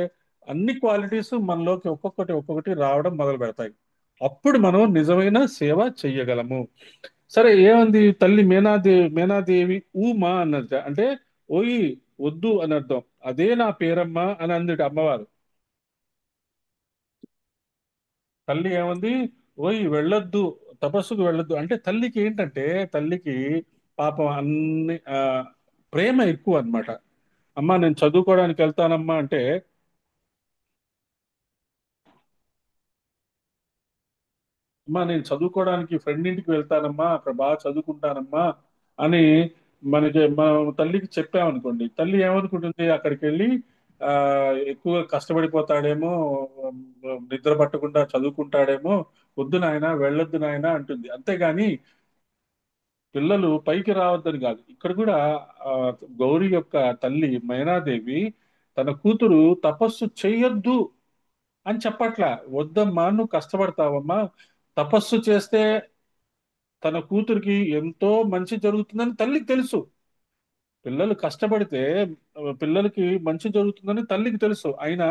అన్ని క్వాలిటీస్ మనలోకి ఒక్కొక్కటి ఒక్కొక్కటి రావడం మొదలు పెడతాయి. అప్పుడు మనం నిజమైన సేవ చెయ్యగలము. సరే, ఏమంది తల్లి మేనాదేవి ఊమా అన్నది అంటే ఓయి వద్దు అని అర్థం. అదే నా పేరమ్మ అని అంది అమ్మవారు. తల్లి ఏమంది? ఓయ్ వెళ్ళొద్దు, తపస్సుకు వెళ్ళొద్దు అంటే తల్లికి ఏంటంటే, తల్లికి పాపం అన్ని ప్రేమ ఎక్కువ అన్నమాట. అమ్మా నేను చదువుకోవడానికి వెళ్తానమ్మా అంటే, అమ్మా నేను చదువుకోవడానికి ఫ్రెండ్ ఇంటికి వెళ్తానమ్మా, అక్కడ బాగా చదువుకుంటానమ్మా అని మనం తల్లికి చెప్పామనుకోండి, తల్లి ఏమనుకుంటుంది, అక్కడికి వెళ్ళి ఆ ఎక్కువ కష్టపడిపోతాడేమో, నిద్ర పట్టకుండా చదువుకుంటాడేమో, వద్దు నాయనా వెళ్ళొద్దు నాయనా అంటుంది. అంతేగాని పిల్లలు పైకి రావద్దని కాదు. ఇక్కడ కూడా ఆ, గౌరీ యొక్క తల్లి మైనాదేవి తన కూతురు తపస్సు చేయొద్దు అని చెప్పట్లా. వద్దమ్మా నువ్వు కష్టపడతావమ్మా, తపస్సు చేస్తే తన కూతురికి ఎంతో మంచి జరుగుతుందని తల్లికి తెలుసు. పిల్లలు కష్టపడితే పిల్లలకి మంచి జరుగుతుందని తల్లికి తెలుసు. అయినా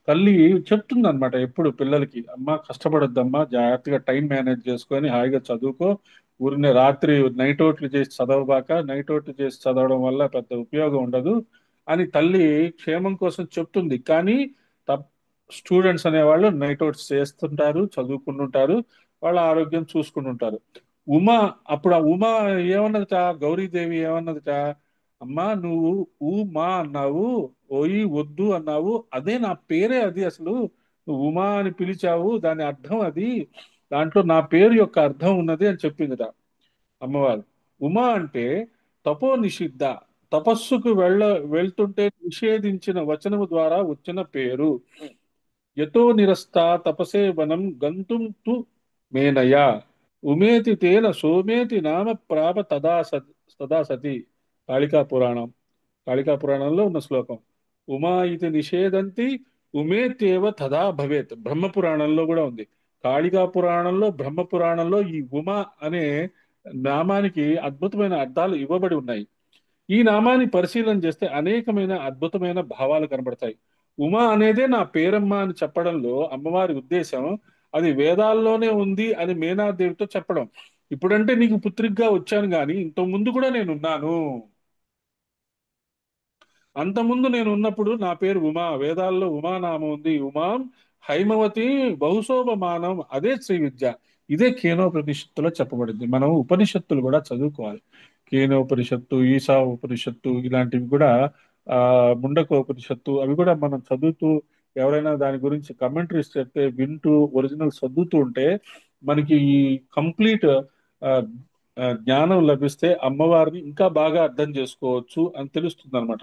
తల్లి చెప్తుంది అనమాట ఎప్పుడు పిల్లలకి, అమ్మ కష్టపడొద్దమ్మా, జాగ్రత్తగా టైం మేనేజ్ చేసుకొని హాయిగా చదువుకో, ఊరినే రాత్రి నైట్ అవుట్లు చేసి చదవబాక, నైట్ అవుట్లు చేసి చదవడం వల్ల పెద్ద ఉపయోగం ఉండదు అని తల్లి క్షేమం కోసం చెప్తుంది. కానీ తప్ స్టూడెంట్స్ అనేవాళ్ళు నైట్ అవుట్స్ చేస్తుంటారు, చదువుకుంటుంటారు, వాళ్ళ ఆరోగ్యం చూసుకుంటుంటారు. ఉమా అప్పుడు ఆ ఉమా ఏమన్నదట, గౌరీదేవి ఏమన్నదట, అమ్మా నువ్వు ఊ మా అన్నావు, ఓయి వద్దు అన్నావు, అదే నా పేరే అది, అసలు నువ్వు ఉమా అని పిలిచావు దాని అర్థం అది, దాంట్లో నా పేరు యొక్క అర్థం ఉన్నది అని చెప్పిందిట అమ్మవారు. ఉమా అంటే తపో నిషిద్ధ, తపస్సుకు వెళ్తుంటే నిషేధించిన వచనము ద్వారా వచ్చిన పేరు. యతో నిరస్తా తపసే వనం గంతుం తు మేనయా ఉమేతి తేన సోమేతి నామ ప్రాప తదా సతి. కాళికా పురాణం, కాళికా పురాణంలో ఉన్న శ్లోకం. ఉమా ఇది నిషేధంతి ఉమేత్యేవ తదా భవేత్. బ్రహ్మ పురాణంలో కూడా ఉంది. కాళికా పురాణంలో, బ్రహ్మ పురాణంలో ఈ ఉమా అనే నామానికి అద్భుతమైన అర్థాలు ఇవ్వబడి ఉన్నాయి. ఈ నామాన్ని పరిశీలన చేస్తే అనేకమైన అద్భుతమైన భావాలు కనబడతాయి. ఉమా అనేదే నా పేరమ్మ అని చెప్పడంలో అమ్మవారి ఉద్దేశం అది వేదాల్లోనే ఉంది అని మేనాదేవితో చెప్పడం. ఇప్పుడంటే నీకు పుత్రికగా వచ్చాను గాని ఇంత ముందు కూడా నేను ఉన్నాను, అంతకుముందు నేను ఉన్నప్పుడు నా పేరు ఉమా, వేదాల్లో ఉమానామం ఉంది. ఉమాం హైమవతి బహుశోభమానం, అదే శ్రీ విద్య. ఇదే కేనోపనిషత్తులో చెప్పబడింది. మనం ఉపనిషత్తులు కూడా చదువుకోవాలి. కేనోపనిషత్తు, ఈశా ఉపనిషత్తు ఇలాంటివి కూడా, ఆ ముండకోపనిషత్తు అవి కూడా మనం చదువుతూ, ఎవరైనా దాని గురించి కమెంటరీస్ చెప్తే వింటూ ఒరిజినల్ చదువుతూ ఉంటే మనకి ఈ కంప్లీట్ జ్ఞానం లభిస్తే అమ్మవారిని ఇంకా బాగా అర్థం చేసుకోవచ్చు అని తెలుస్తుంది అనమాట.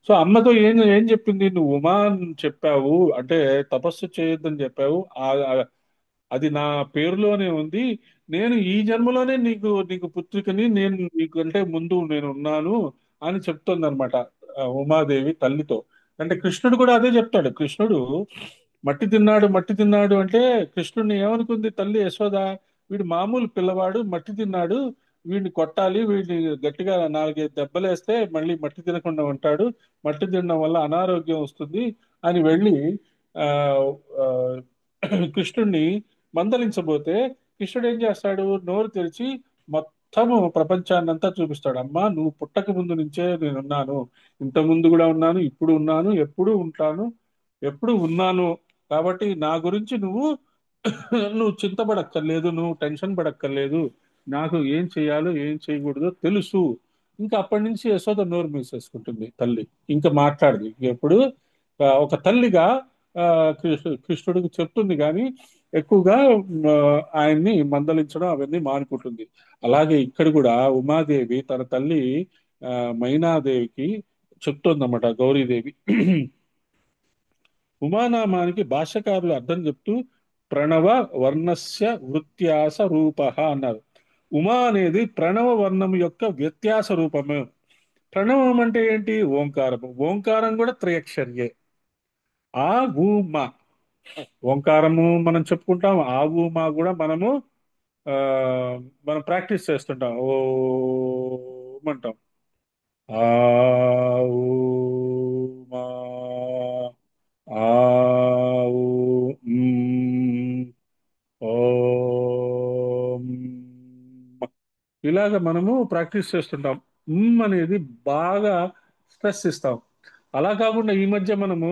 సో అమ్మతో ఏం ఏం చెప్పింది, నువ్వు ఉమా అని చెప్పావు అంటే తపస్సు చేయొద్దని చెప్పావు, అది నా పేరులోనే ఉంది, నేను ఈ జన్మలోనే నీకు నీకు పుత్రికని, నేను నీకు అంటే ముందు నేను ఉన్నాను అని చెప్తుంది అనమాట ఉమాదేవి తల్లితో. అంటే కృష్ణుడు కూడా అదే చెప్తాడు. కృష్ణుడు మట్టి తిన్నాడు మట్టి తిన్నాడు అంటే కృష్ణుడిని ఏమనుకుంది తల్లి యశోద, వీడు మామూలు పిల్లవాడు మట్టి తిన్నాడు, వీడిని కొట్టాలి, వీడిని గట్టిగా నాలుగైదు దెబ్బలేస్తే మళ్ళీ మట్టి తినకుండా ఉంటాడు, మట్టి తినడం వల్ల అనారోగ్యం వస్తుంది అని వెళ్ళి ఆ ఆ, కృష్ణుడిని మందలించబోతే కృష్ణుడు ఏం చేస్తాడు, నోరు తెరిచి మొత్తము ప్రపంచాన్నంతా చూపిస్తాడు. అమ్మా నువ్వు పుట్టక ముందు నుంచే నేనున్నాను, ఇంత ముందు కూడా ఉన్నాను, ఇప్పుడు ఉన్నాను, ఎప్పుడు ఉంటాను, ఎప్పుడు ఉన్నాను, కాబట్టి నా గురించి నువ్వు నువ్వు చింతపడక్కర్లేదు, నువ్వు టెన్షన్ పడక్కర్లేదు, నాకు ఏం చేయాలో ఏం చేయకూడదో తెలుసు. ఇంకా అప్పటి నుంచి యశోద నోరు మూసేసుకుంటుంది తల్లి, ఇంకా మాట్లాడదు. ఎప్పుడు ఒక తల్లిగా ఆ, కృష్ణుడికి చెప్తుంది కానీ ఎక్కువగా ఆ, ఆయన్ని మందలించడం అవన్నీ మానుకుంటుంది. అలాగే ఇక్కడ కూడా ఉమాదేవి తన తల్లి ఆ, మైనాదేవికి చెప్తోందన్నమాట గౌరీదేవి. ఉమానామానికి భాష్యకారులు అర్థం చెప్తూ ప్రణవ వర్ణస్య వృత్యాస రూప అన్నారు. ఉమా అనేది ప్రణవ వర్ణం యొక్క వ్యత్యాస రూపము. ప్రణవం అంటే ఏంటి, ఓంకారము. ఓంకారం కూడా త్రియక్షరియే. ఆ ఊ మా, ఓంకారము మనం చెప్పుకుంటాం, ఆ ఊ మా కూడా మనము ఆ మనం ప్రాక్టీస్ చేస్తుంటాం, ఓ అంటాం, ఆ ఊ మా, ఆ ఊ మ్, ఓం. ఇలాగ మనము ప్రాక్టీస్ చేస్తుంటాం. అనేది బాగా స్ట్రెస్ ఇస్తాం. అలా కాకుండా ఈ మధ్య మనము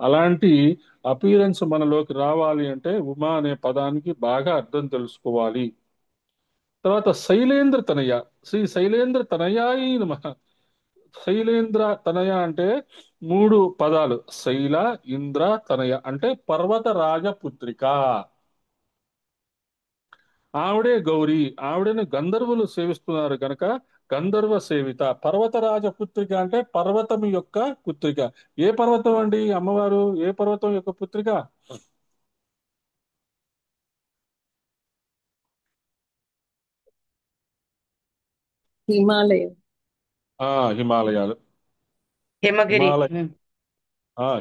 అలాంటి అపీరెన్స్ మనలోకి రావాలి అంటే ఉమా అనే పదానికి బాగా అర్థం తెలుసుకోవాలి. తర్వాత శైలేంద్ర తనయ, శ్రీ శైలేంద్ర తనయాయి నమః. శైలేంద్ర తనయ అంటే మూడు పదాలు. శైల, ఇంద్ర, తనయ అంటే పర్వత రాజపుత్రిక. ఆవిడే గౌరీ. ఆవిడని గంధర్వులు సేవిస్తున్నారు గనక గంధర్వ సేవిత. పర్వతరాజ పుత్రిక అంటే పర్వతం యొక్క పుత్రిక. ఏ పర్వతం అండి అమ్మవారు? ఏ పర్వతం యొక్క పుత్రిక? హిమాలయం. హిమాలయాలు. హిమగిరి. హిమాలయ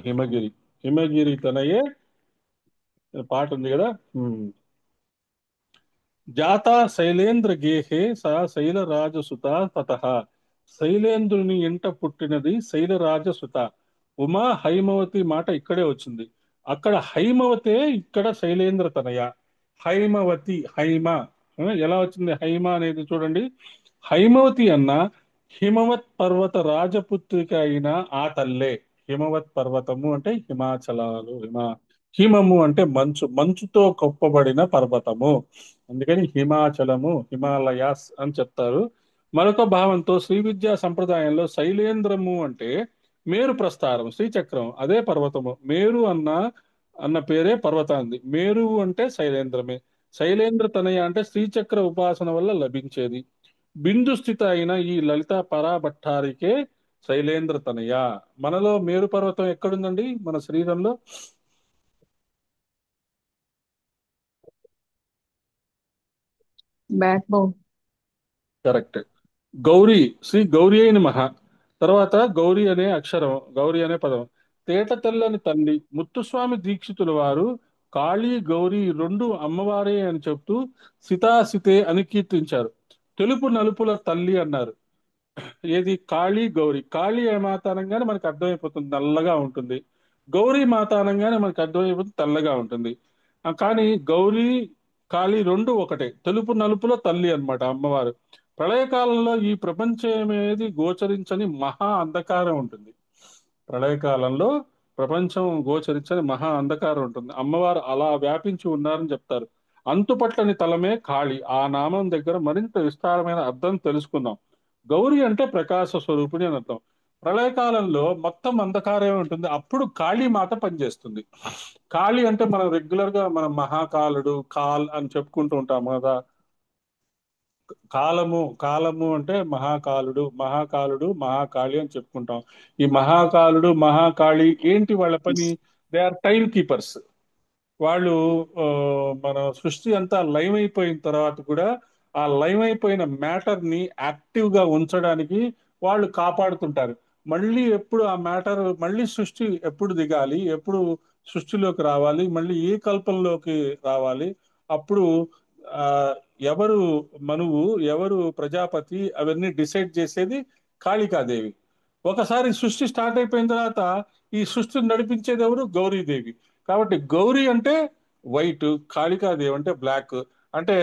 హిమగిరి. హిమగిరి తనయే పాట ఉంది కదా. ఉమ్. జాతా శైలేంద్ర గేహే సా శైలరాజసుత తతః. శైలేంద్రుని ఇంట పుట్టినది శైలరాజసుత. ఉమా హైమవతి మాట ఇక్కడే వచ్చింది. అక్కడ హైమవతే, ఇక్కడ శైలేంద్ర తనయ. హైమవతి, హైమ. ఎలా వచ్చింది హైమ అనేది చూడండి. హైమవతి అన్న హిమవత్ పర్వత రాజపుత్రిక అయిన ఆ తల్లే. హిమవత్ పర్వతము అంటే హిమాచలాలు. హిమము అంటే మంచు, మంచుతో కప్పబడిన పర్వతము. అందుకని హిమాచలము, హిమాలయాస్ అని చెప్తారు. మరొక భావంతో శ్రీ విద్యా సంప్రదాయంలో శైలేంద్రము అంటే మేరు ప్రస్థారం, శ్రీచక్రం అదే పర్వతము. మేరు అన్న పేరే పర్వతాంది. మేరు అంటే శైలేంద్రమే. శైలేంద్ర తనయ అంటే శ్రీచక్ర ఉపాసన వల్ల లభించేది. బిందు స్థిత అయిన ఈ లలిత పరాభట్టారికే శైలేంద్ర తనయ. మనలో మేరు పర్వతం ఎక్కడుందండి మన శరీరంలో? Backbone. Correct. Gauri, Shri Gauri అయిన మహా. తర్వాత గౌరీ అనే అక్షరం, గౌరీ అనే పదం. తేట తెల్లని తల్లి ముత్తుస్వామి దీక్షితుల వారు కాళీ గౌరీ రెండు అమ్మవారే అని చెప్తూ సితాసితే అని కీర్తించారు. తెలుపు నలుపుల తల్లి అన్నారు. ఏది? కాళీ గౌరీ. కాళీ మాత అనగానే మనకు అర్థమైపోతుంది నల్లగా ఉంటుంది. గౌరీ మాత అనగానే మనకు అర్థమైపోతుంది తెల్లగా ఉంటుంది. కానీ గౌరీ కాళీ రెండు ఒకటే. తెలుపు నలుపుల తల్లి అన్నమాట అమ్మవారు. ప్రళయకాలంలో ఈ ప్రపంచం అనేది గోచరించని మహా అంధకారం ఉంటుంది. ప్రళయకాలంలో ప్రపంచం గోచరించని మహా అంధకారం ఉంటుంది. అమ్మవారు అలా వ్యాపించి ఉన్నారని చెప్తారు. అంతుపట్టని తలమే కాళి. ఆ నామం దగ్గర మరింత విస్తారమైన అర్థం తెలుసుకుందాం. గౌరి అంటే ప్రకాశ స్వరూపిణి అని అర్థం. ప్రళయకాలంలో మొత్తం అంధకారమే ఉంటుంది. అప్పుడు కాళీమాత పనిచేస్తుంది. కాళి అంటే మనం రెగ్యులర్ గా మనం మహాకాలుడు, కాల్ అని చెప్పుకుంటూ ఉంటాం కదా. కాలము అంటే మహాకాలుడు, మహాకాలుడు, మహాకాళి అని చెప్పుకుంటాం. ఈ మహాకాలుడు, మహాకాళి ఏంటి వాళ్ళ పని? They are time keepers. వాళ్ళు ఆ, మన సృష్టి అంతా లైవ్ అయిపోయిన తర్వాత కూడా ఆ లైవ్ అయిపోయిన మ్యాటర్ ని యాక్టివ్ గా ఉంచడానికి వాళ్ళు కాపాడుతుంటారు. మళ్ళీ ఎప్పుడు ఆ మ్యాటర్, మళ్ళీ సృష్టి ఎప్పుడు దిగాలి, ఎప్పుడు సృష్టిలోకి రావాలి, మళ్ళీ ఏ కల్పంలోకి రావాలి, అప్పుడు ఆ ఎవరు మనువు, ఎవరు ప్రజాపతి, అవన్నీ డిసైడ్ చేసేది కాళికాదేవి. ఒకసారి సృష్టి స్టార్ట్ అయిపోయిన తర్వాత ఈ సృష్టిని నడిపించేది ఎవరు? గౌరీదేవి. కాబట్టి గౌరీ అంటే వైట్, కాళికాదేవి అంటే బ్లాక్. అంటే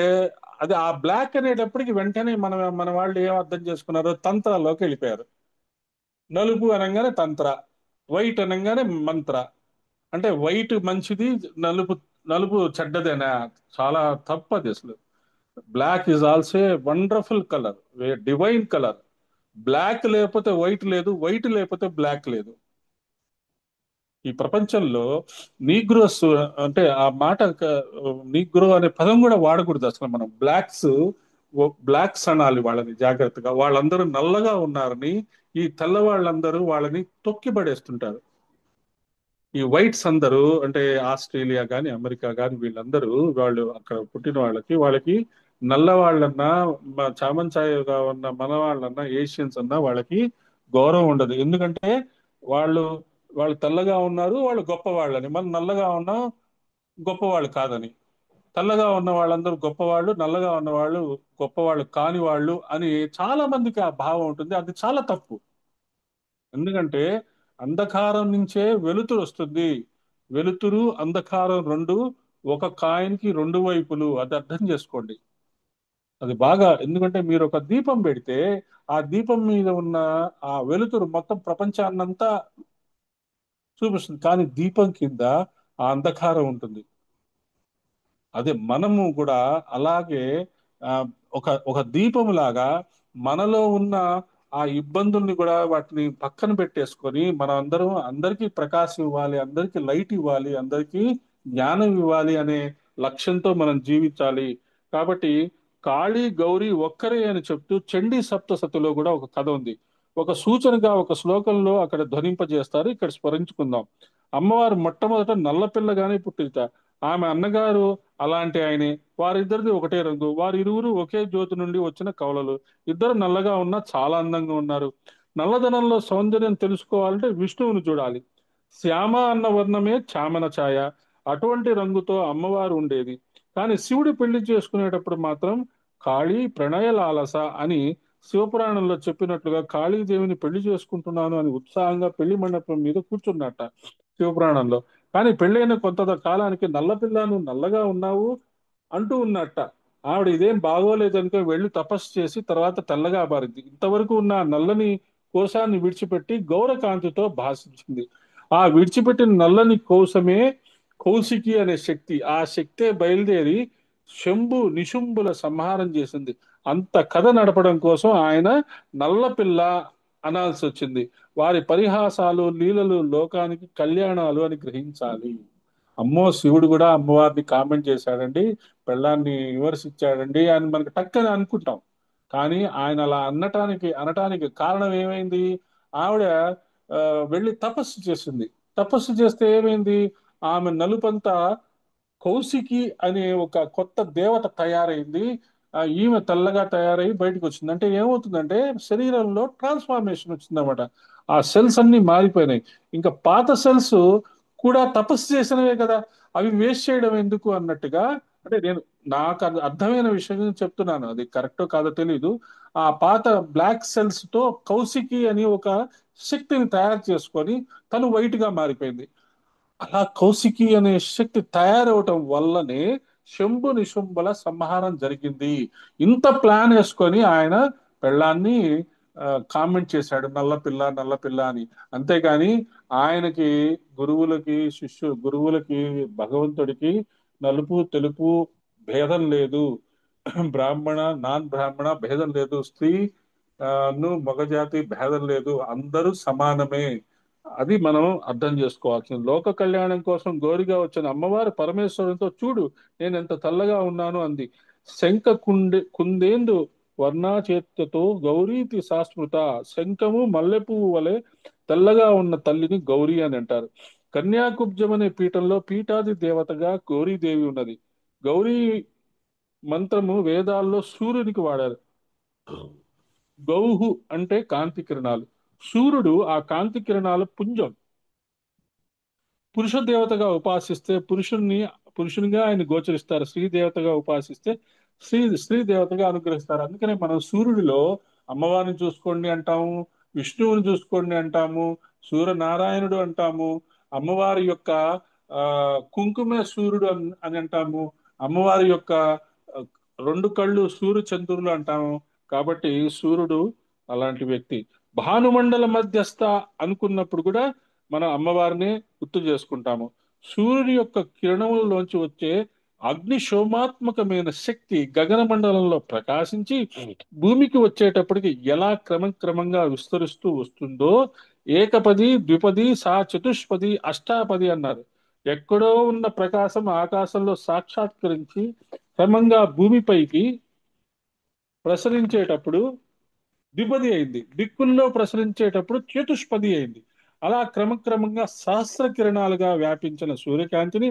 అది ఆ బ్లాక్ అనేటప్పటికి వెంటనే మన వాళ్ళు ఏం అర్థం చేసుకున్నారు? తంత్రాల్లోకి వెళ్ళిపోయారు. నలుపు అనగానే తంత్ర, వైట్ అనగానే మంత్ర. అంటే వైట్ మంచిది, నలుపు నలుపు చెడ్డదేనా? చాలా తప్పది అసలు. Black is also wonderful colour, divine colour. Black లేకపోతే వైట్ లేదు, వైట్ లేకపోతే బ్లాక్ లేదు. ఈ ప్రపంచంలో నీగ్రోస్ అంటే ఆ మాట నీగ్రో అనే పదం కూడా వాడకూడదు అసలు. మనం బ్లాక్స్ అనాలి వాళ్ళని జాగ్రత్తగా. వాళ్ళందరూ నల్లగా ఉన్నారని ఈ తెల్ల వాళ్ళందరూ వాళ్ళని తొక్కిపడేస్తుంటారు. ఈ వైట్స్ అందరూ అంటే ఆస్ట్రేలియా కానీ అమెరికా కానీ వీళ్ళందరూ వాళ్ళు అక్కడ పుట్టిన వాళ్ళకి నల్ల వాళ్ళన్నా చామంచాయగా ఉన్న మన వాళ్ళన్నా ఏషియన్స్ అన్నా వాళ్ళకి గౌరవం ఉండదు. ఎందుకంటే వాళ్ళు వాళ్ళు తెల్లగా ఉన్నారు, వాళ్ళు గొప్ప వాళ్ళని. మనం నల్లగా ఉన్నా గొప్పవాళ్ళు కాదని. తెల్లగా ఉన్న వాళ్ళందరూ గొప్పవాళ్ళు, నల్లగా ఉన్న వాళ్ళు గొప్పవాళ్ళు కాని వాళ్ళు అని చాలా మందికి ఆ భావం ఉంటుంది. అది చాలా తప్పు. ఎందుకంటే అంధకారం నుంచే వెలుతురు వస్తుంది. వెలుతురు అంధకారం రెండు ఒక కాయిన్కి రెండు వైపులు. అది అర్థం చేసుకోండి. అది బాగా, ఎందుకంటే మీరు ఒక దీపం పెడితే ఆ దీపం మీద ఉన్న ఆ వెలుతురు మొత్తం ప్రపంచాన్నంతా చూపిస్తుంది. కానీ దీపం కింద ఆ అంధకారం ఉంటుంది. అదే మనము కూడా అలాగే ఆ, ఒక దీపము లాగా మనలో ఉన్న ఆ ఇబ్బందుల్ని కూడా వాటిని పక్కన పెట్టేసుకొని మనం అందరం అందరికీ ప్రకాశం ఇవ్వాలి, అందరికీ లైట్ ఇవ్వాలి, అందరికీ జ్ఞానం ఇవ్వాలి అనే లక్ష్యంతో మనం జీవించాలి. కాబట్టి కాళీ గౌరీ ఒక్కరే అని చెప్తూ చండీ సప్తసతిలో కూడా ఒక కథ ఉంది. ఒక సూచనగా ఒక శ్లోకంలో అక్కడ ధ్వనింపజేస్తారు. ఇక్కడ స్మరించుకుందాం. అమ్మవారు మొట్టమొదట నల్లపిల్లగానే పుట్టింట. ఆమె అన్నగారు అలాంటి ఆయనే. వారిద్దరిది ఒకటే రంగు. వారిరువురు ఒకే జ్యోతి నుండి వచ్చిన కవలలు. ఇద్దరు నల్లగా ఉన్నా చాలా అందంగా ఉన్నారు. నల్లదనంలో సౌందర్యం తెలుసుకోవాలంటే విష్ణువుని చూడాలి. శ్యామ అన్న వర్ణమే చామన ఛాయ. అటువంటి రంగుతో అమ్మవారు ఉండేది. కానీ శివుడు పెళ్లి చేసుకునేటప్పుడు మాత్రం కాళీ ప్రణయ లాలస అని శివపురాణంలో చెప్పినట్లుగా కాళీదేవిని పెళ్లి చేసుకుంటున్నాను అని ఉత్సాహంగా పెళ్లి మండపం మీద కూర్చున్నట్ట శివపురాణంలో. కానీ పెళ్ళైన కొంత కాలానికి నల్లపిల్ల నువ్వు నల్లగా ఉన్నావు అంటూ ఉన్నట్ట. ఆవిడ ఇదేం బాగోలేదనుకో వెళ్ళి తపస్సు చేసి తర్వాత తెల్లగా మారింది. ఇంతవరకు ఉన్న ఆ నల్లని కోశాన్ని విడిచిపెట్టి గౌరకాంతితో భాషించింది. ఆ విడిచిపెట్టిన నల్లని కోసమే కౌశికి అనే శక్తి. ఆ శక్తే బయలుదేరి శంభు నిశుంభుల సంహారం చేసింది. అంత కథ నడపడం కోసం ఆయన నల్లపిల్ల అనాల్సి వచ్చింది. వారి పరిహాసాలు లీలలు లోకానికి కళ్యాణాలు అని గ్రహించాలి. అమ్మో శివుడు కూడా అమ్మవారిని కామెంట్ చేశాడండి, పెళ్ళాన్ని విమర్శించాడండి అని మనకి టక్కని అనుకుంటాం. కానీ ఆయన అలా అనటానికి కారణం ఏమైంది? ఆవిడ ఆ, వెళ్ళి తపస్సు చేసింది. తపస్సు చేస్తే ఏమైంది? ఆమె నలుపంతా కౌశికి అనే ఒక కొత్త దేవత తయారైంది. ఈమె తెల్లగా తయారై బయటకు వచ్చింది. అంటే ఏమవుతుందంటే శరీరంలో ట్రాన్స్ఫార్మేషన్ వచ్చిందన్నమాట. ఆ సెల్స్ అన్ని మారిపోయినాయి. ఇంకా పాత సెల్స్ కూడా తపస్సు చేసినవే కదా, అవి వేస్ట్ చేయడం ఎందుకు అన్నట్టుగా. అంటే నేను నాకు అర్థమైన విషయం చెప్తున్నాను, అది కరెక్టో కాదో తెలీదు. ఆ పాత బ్లాక్ సెల్స్ తో కౌశికి అని ఒక శక్తిని తయారు చేసుకొని తను వైట్ గా మారిపోయింది. అలా కౌశికి అనే శక్తి తయారవటం వల్లనే శంభు నిశుంభుల సంహారం జరిగింది. ఇంత ప్లాన్ వేసుకొని ఆయన పెళ్ళాన్ని కామెంట్ చేశాడు నల్లపిల్ల నల్లపిల్ల అని. అంతేకాని ఆయనకి గురువులకి భగవంతుడికి నలుపు తెలుపు భేదం లేదు. బ్రాహ్మణ నాన్ బ్రాహ్మణ భేదం లేదు. స్త్రీ మగజాతి భేదం లేదు. అందరూ సమానమే. అది మనం అర్థం చేసుకోవాల్సింది. లోక కళ్యాణం కోసం గోరిగా వచ్చిన అమ్మవారు పరమేశ్వరునితో చూడు నేను ఎంత తెల్లగా ఉన్నాను అంది. శంఖ కుందేందు వర్ణాచేత్యతో గౌరీతి శాస్మృత. శంఖము మల్లెపువ్వు వలె తెల్లగా ఉన్న తల్లిని గౌరీ అని అంటారు. కన్యాకుబ్జం అనే పీఠంలో పీఠాది దేవతగా గౌరీదేవి ఉన్నది. గౌరీ మంత్రము వేదాల్లో సూర్యునికి వాడారు. గౌహు అంటే కాంతి కిరణాలు. సూర్యుడు ఆ కాంతి కిరణాల పుంజం. పురుష దేవతగా ఉపాసిస్తే పురుషునిగా ఆయన గోచరిస్తారు. స్త్రీ దేవతగా ఉపాసిస్తే స్త్రీ దేవతగా అనుగ్రహిస్తారు. అందుకనే మనం సూర్యుడిలో అమ్మవారిని చూసుకోండి అంటాము, విష్ణువుని చూసుకోండి అంటాము, సూర్యనారాయణుడు అంటాము, అమ్మవారి యొక్క ఆ కుంకుమ సూర్యుడు అని అంటాము, అమ్మవారి యొక్క ఆ, రెండు కళ్ళు సూర్య చంద్రులు అంటాము. కాబట్టి సూర్యుడు అలాంటి వ్యక్తి. భానుమండల మధ్యస్థ అనుకున్నప్పుడు కూడా మనం అమ్మవారిని గుర్తు చేసుకుంటాము. సూర్యుని యొక్క కిరణములలోంచి వచ్చే అగ్ని శోమాత్మకమైన శక్తి గగన మండలంలో ప్రకాశించి భూమికి వచ్చేటప్పటికి ఎలా క్రమంగా విస్తరిస్తూ వస్తుందో ఏకపది ద్విపది చతుష్పది అష్టాపది అన్నారు. ఎక్కడో ఉన్న ప్రకాశం ఆకాశంలో సాక్షాత్కరించి క్రమంగా భూమిపైకి ప్రసరించేటప్పుడు ద్విపది అయింది. దిక్కుల్లో ప్రసరించేటప్పుడు చతుష్పది అయింది. అలా క్రమక్రమంగా సహస్ర కిరణాలుగా వ్యాపించిన సూర్యకాంతిని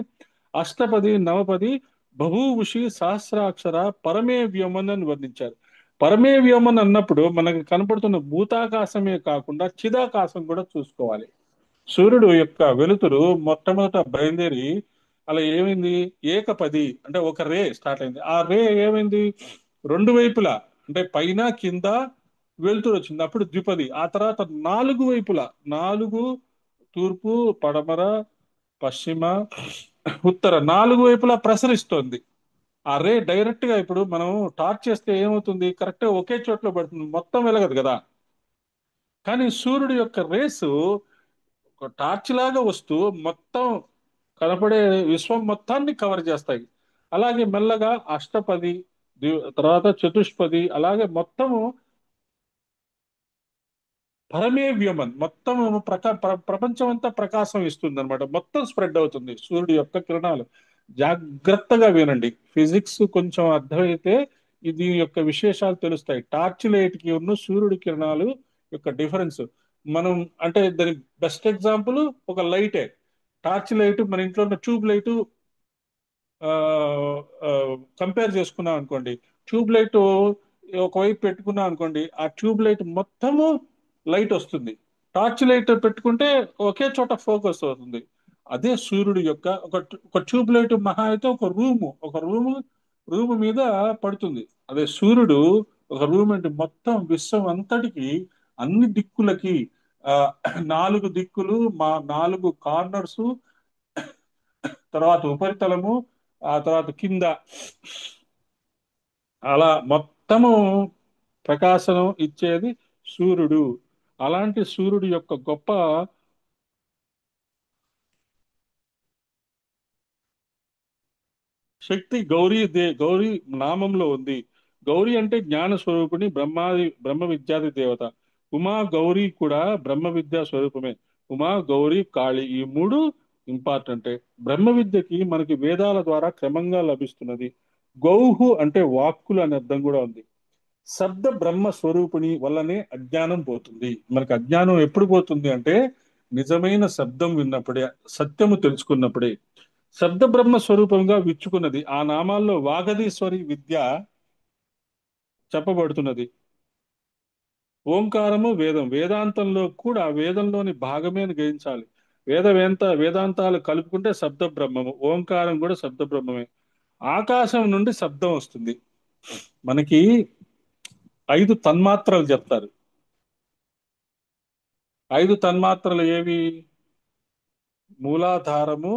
అష్టపది నవపది బహూవుషి సహస్రాక్షర పరమే వ్యోమన్ అని వర్ణించారు. పరమే వ్యోమన్ అన్నప్పుడు మనకు కనపడుతున్న భూతాకాశమే కాకుండా చిదాకాశం కూడా చూసుకోవాలి. సూర్యుడు యొక్క వెలుతురు మొట్టమొదట బయలుదేరి అలా ఏమైంది, ఏకపది అంటే ఒక రే స్టార్ట్ అయింది. ఆ రే ఏమైంది, రెండు వైపులా అంటే పైన కింద వెలుతురు వచ్చింది. అప్పుడు ద్విపది. ఆ తర్వాత నాలుగు వైపులా, నాలుగు తూర్పు పడమర పశ్చిమ ఉత్తర నాలుగు వైపులా ప్రసరిస్తోంది. ఆ రే డైరెక్ట్ గా ఇప్పుడు మనం టార్చ్ చేస్తే ఏమవుతుంది, కరెక్ట్ గా ఒకే చోట్ల పడుతుంది, మొత్తం వెలగదు కదా. కానీ సూర్యుడు యొక్క రేసు ఒక టార్చ్ లాగా వస్తూ మొత్తం కనపడే విశ్వం మొత్తాన్ని కవర్ చేస్తాయి. అలాగే మెల్లగా అష్టపది, తర్వాత చతుష్పది, అలాగే మొత్తము పరమే వ్యోమన్, మొత్తం ప్రపంచం అంతా ప్రకాశం ఇస్తుంది అనమాట. మొత్తం స్ప్రెడ్ అవుతుంది సూర్యుడి యొక్క కిరణాలు. జాగ్రత్తగా వినండి, ఫిజిక్స్ కొంచెం అర్థమైతే దీని యొక్క విశేషాలు తెలుస్తాయి. టార్చ్ లైట్ కి ఉన్న సూర్యుడి కిరణాలు యొక్క డిఫరెన్స్ మనం, అంటే దాని బెస్ట్ ఎగ్జాంపుల్ ఒక లైటే. టార్చ్ లైట్ మన ఇంట్లో ఉన్న ట్యూబ్ లైట్ కంపేర్ చేసుకున్నాం అనుకోండి. ట్యూబ్ లైట్ ఒకవైపు పెట్టుకున్నాం అనుకోండి, ఆ ట్యూబ్ లైట్ మొత్తము లైట్ వస్తుంది. టార్చ్ లైట్ పెట్టుకుంటే ఒకే చోట ఫోకస్ అవుతుంది. అదే సూర్యుడు యొక్క ఒక ట్యూబ్ లైట్ మహా అయితే ఒక రూమ్ మీద పడుతుంది. అదే సూర్యుడు ఒక రూమ్ అంటే మొత్తం విశ్వం అంతటికి, అన్ని దిక్కులకి, ఆ, 4 దిక్కులు, మా 4 కార్నర్స్, తర్వాత ఉపరితలము, ఆ తర్వాత కింద, అలా మొత్తము ప్రకాశం ఇచ్చేది సూర్యుడు. అలాంటి సూర్యుడు యొక్క గొప్ప శక్తి గౌరీ నామంలో ఉంది. గౌరీ అంటే జ్ఞాన స్వరూపిణి, బ్రహ్మ విద్యాది దేవత. ఉమా గౌరీ కూడా బ్రహ్మ విద్యా స్వరూపమే. ఉమా గౌరీ కాళి ఈ మూడు ఇంపార్టెంటే. బ్రహ్మ విద్యకి మనకి వేదాల ద్వారా క్రమంగా లభిస్తున్నది. గౌహు అంటే వాక్కులు అనే అర్థం కూడా ఉంది. శబ్ద బ్రహ్మ స్వరూపిణి వల్లనే అజ్ఞానం పోతుంది. మనకు అజ్ఞానం ఎప్పుడు పోతుంది అంటే నిజమైన శబ్దం విన్నప్పుడే, సత్యము తెలుసుకున్నప్పుడే. శబ్ద బ్రహ్మ స్వరూపంగా విచ్చుకున్నది ఆ నామాల్లో వాగదీశ్వరి విద్య చెప్పబడుతున్నది. ఓంకారము వేదం, వేదాంతంలో కూడా వేదంలోని భాగమే అని గ్రహించాలి. వేదాంతాలు కలుపుకుంటే శబ్ద బ్రహ్మము. ఓంకారం కూడా శబ్ద బ్రహ్మమే. ఆకాశం నుండి శబ్దం వస్తుంది. మనకి 5 తన్మాత్రలు చెప్తారు. 5 తన్మాత్రలు ఏవి? మూలాధారము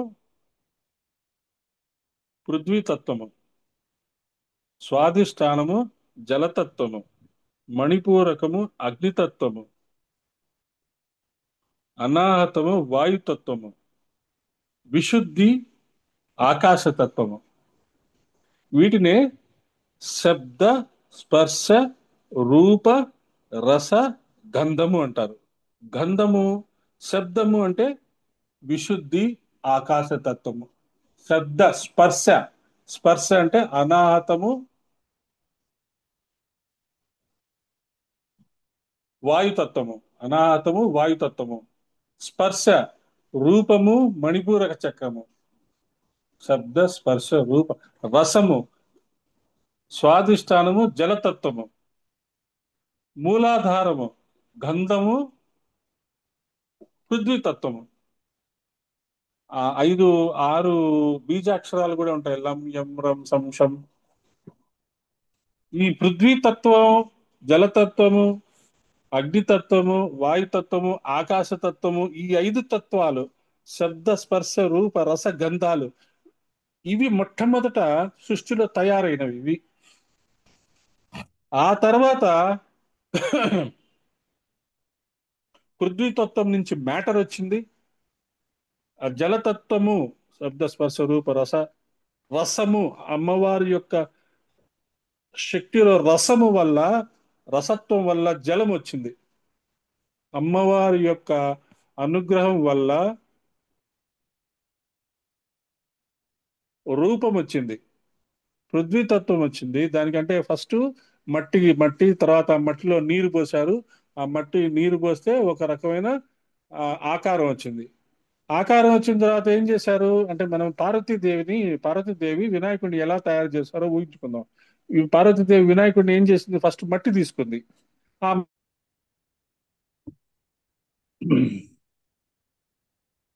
పృథ్వీతత్వము, స్వాధిష్టానము జలతత్వము, మణిపూరకము అగ్నితత్వము, అనాహతము వాయుతత్వము, విశుద్ధి ఆకాశతత్వము. వీటినే శబ్ద, స్పర్శ, రూప, రస, గంధము అంటారు. గంధము, శబ్దము అంటే విశుద్ధి ఆకాశతత్వము. శబ్ద స్పర్శ, స్పర్శ అంటే అనాహతము వాయుతత్వము, అనాహతము వాయుతత్వము. స్పర్శ రూపము మణిపూరక చక్రము. శబ్ద స్పర్శ రూప, రసము స్వాధిష్టానము జలతత్వము, మూలాధారము గంధము పృథ్వీతత్వము. ఆ 5, 6 బీజాక్షరాలు కూడా ఉంటాయి. లం యం రం సం శం. ఈ పృథ్వీతత్వం, జలతత్వము, అగ్నితత్వము, వాయుతత్వము, ఆకాశతత్వము, ఈ 5 తత్వాలు, శబ్ద స్పర్శ రూప రస గంధాలు, ఇవి మొట్టమొదట సృష్టిలో తయారైనవి ఇవి. ఆ తర్వాత పృథ్వీతత్వం నుంచి మ్యాటర్ వచ్చింది. ఆ జలతత్వము శబ్ద స్పర్శ రూప రస, రసము అమ్మవారి యొక్క శక్తిలో రసము వల్ల, రసత్వం వల్ల జలం వచ్చింది. అమ్మవారి యొక్క అనుగ్రహం వల్ల రూపం వచ్చింది, పృథ్వీతత్వం వచ్చింది. దానికంటే ఫస్ట్ మట్టి తర్వాత ఆ మట్టిలో నీరు పోశారు. ఆ మట్టి నీరు పోస్తే ఒక రకమైన ఆకారం వచ్చింది. ఆకారం వచ్చిన తర్వాత ఏం చేశారు అంటే, మనం పార్వతీదేవి వినాయకుడిని ఎలా తయారు చేస్తారో ఊహించుకుందాం. ఈ పార్వతీదేవి వినాయకుడిని ఏం చేసింది? ఫస్ట్ మట్టి తీసుకుంది. ఆ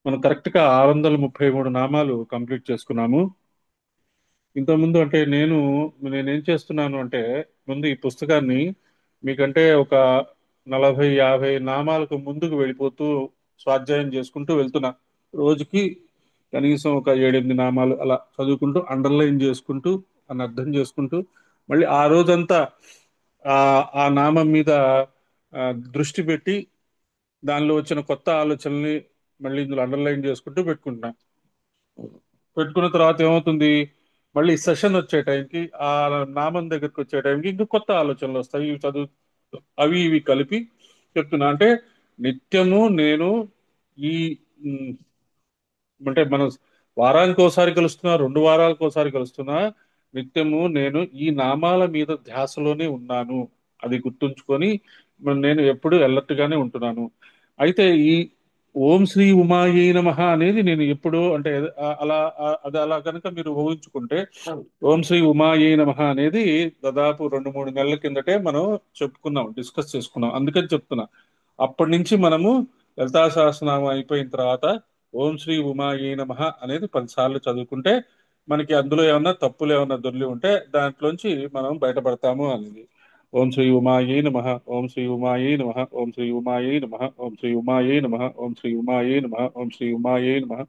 మనం కరెక్ట్ గా 633 నామాలు కంప్లీట్ చేసుకున్నాము. ఇంతకుముందు అంటే నేనేం చేస్తున్నాను అంటే, ముందు ఈ పుస్తకాన్ని మీకంటే ఒక 40, 50 నామాలకు ముందుకు వెళ్ళిపోతూ స్వాధ్యాయం చేసుకుంటూ వెళ్తున్నా. రోజుకి కనీసం ఒక 7, 8 నామాలు అలా చదువుకుంటూ, అండర్లైన్ చేసుకుంటూ, అని అర్థం చేసుకుంటూ, మళ్ళీ ఆ రోజంతా ఆ ఆ నామం మీద దృష్టి పెట్టి, దానిలో వచ్చిన కొత్త ఆలోచనల్ని మళ్ళీ ఇందులో అండర్లైన్ చేసుకుంటూ పెట్టుకుంటున్నా. పెట్టుకున్న తర్వాత ఏమవుతుంది, మళ్ళీ సెషన్ వచ్చే టైంకి ఆ నామం దగ్గరికి వచ్చే టైంకి ఇంకా కొత్త ఆలోచనలు వస్తాయి. ఇవి చదువు అవి ఇవి కలిపి చెప్తున్నా. అంటే నిత్యము నేను ఈ ఉమ్, అంటే మనం వారానికి ఒకసారి కలుస్తున్నా, 2 వారాలకు ఒకసారి కలుస్తున్నా, నిత్యము నేను ఈ నామాల మీద ధ్యాసలోనే ఉన్నాను. అది గుర్తుంచుకొని నేను ఎప్పుడు అలర్ట్ గానే ఉంటున్నాను. అయితే ఈ ఓం శ్రీ ఉమాయే నమః అనేది నేను ఎప్పుడు అంటే అలా అది అలా కనుక మీరు ఊహించుకుంటే, ఓం శ్రీ ఉమాయే నమః అనేది దాదాపు 2-3 నెలల కిందటే మనం చెప్పుకున్నాం, డిస్కస్ చేసుకున్నాం. అందుకని చెప్తున్నా, అప్పటి నుంచి మనము లలితా సహస్రనామం అయిపోయిన తర్వాత ఓం శ్రీ ఉమాయే నమః అనేది 10 సార్లు చదువుకుంటే మనకి అందులో ఏమన్నా తప్పులు ఏమన్నా దొర్లి ఉంటే దాంట్లోంచి మనం బయటపడతాము అనేది. ఓం శ్రీ ఉమాయే నమః, ఓం శ్రీ ఉమాయే నమః, ఓం శ్రీ ఉమాయే నమః, ఓం శ్రీ ఉమాయే నమః, ఓం శ్రీ ఉమాయే నమః, ఓం శ్రీ ఉమాయే నమః,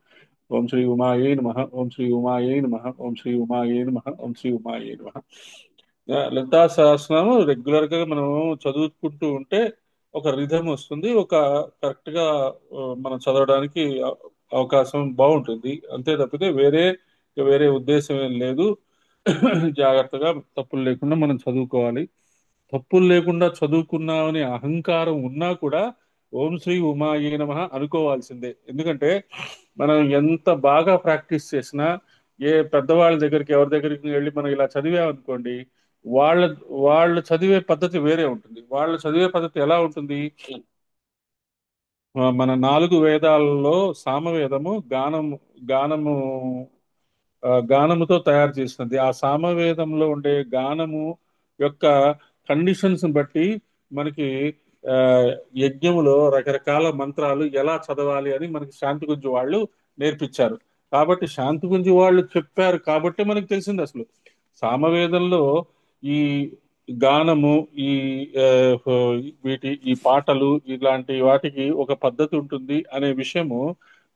ఓం శ్రీ ఉమాయే నమః, ఓం శ్రీ ఉమాయే నమః, ఓం శ్రీ ఉమాయే నమః, ఓం శ్రీ ఉమాయే నమః. లలితా సహస్రనామం రెగ్యులర్ గా మనం చదువుకుంటూ ఉంటే ఒక రిధం వస్తుంది, ఒక కరెక్ట్ గా మనం చదవడానికి అవకాశం బాగుంటుంది. అంతే తప్పితే వేరే ఉద్దేశం ఏం లేదు. జాగ్రత్తగా తప్పులు లేకుండా మనం చదువుకోవాలి. తప్పులు లేకుండా చదువుకున్నామనే అహంకారం ఉన్నా కూడా ఓం శ్రీ ఉమాయే నమః అనుకోవాల్సిందే. ఎందుకంటే మనం ఎంత బాగా ప్రాక్టీస్ చేసినా, ఏ పెద్దవాళ్ళ దగ్గరికి ఎవరి దగ్గరికి వెళ్ళి మనం ఇలా చదివామనుకోండి, వాళ్ళ వాళ్ళు చదివే పద్ధతి వేరే ఉంటుంది. వాళ్ళు చదివే పద్ధతి ఎలా ఉంటుంది, మన 4 వేదాలలో సామవేదము గానము గానముతో తయారు చేసినది. ఆ సామవేదంలో ఉండే గానము యొక్క కండిషన్స్ బట్టి మనకి ఆ, యజ్ఞములో రకరకాల మంత్రాలు ఎలా చదవాలి అని మనకి శాంతి గుంజి వాళ్ళు నేర్పించారు. కాబట్టి శాంతి గుంజి వాళ్ళు చెప్పారు కాబట్టి మనకి తెలిసింది అసలు సామవేదంలో ఈ గానము, ఈ ఆ, ఈ పాటలు ఇలాంటి వాటికి ఒక పద్ధతి ఉంటుంది అనే విషయము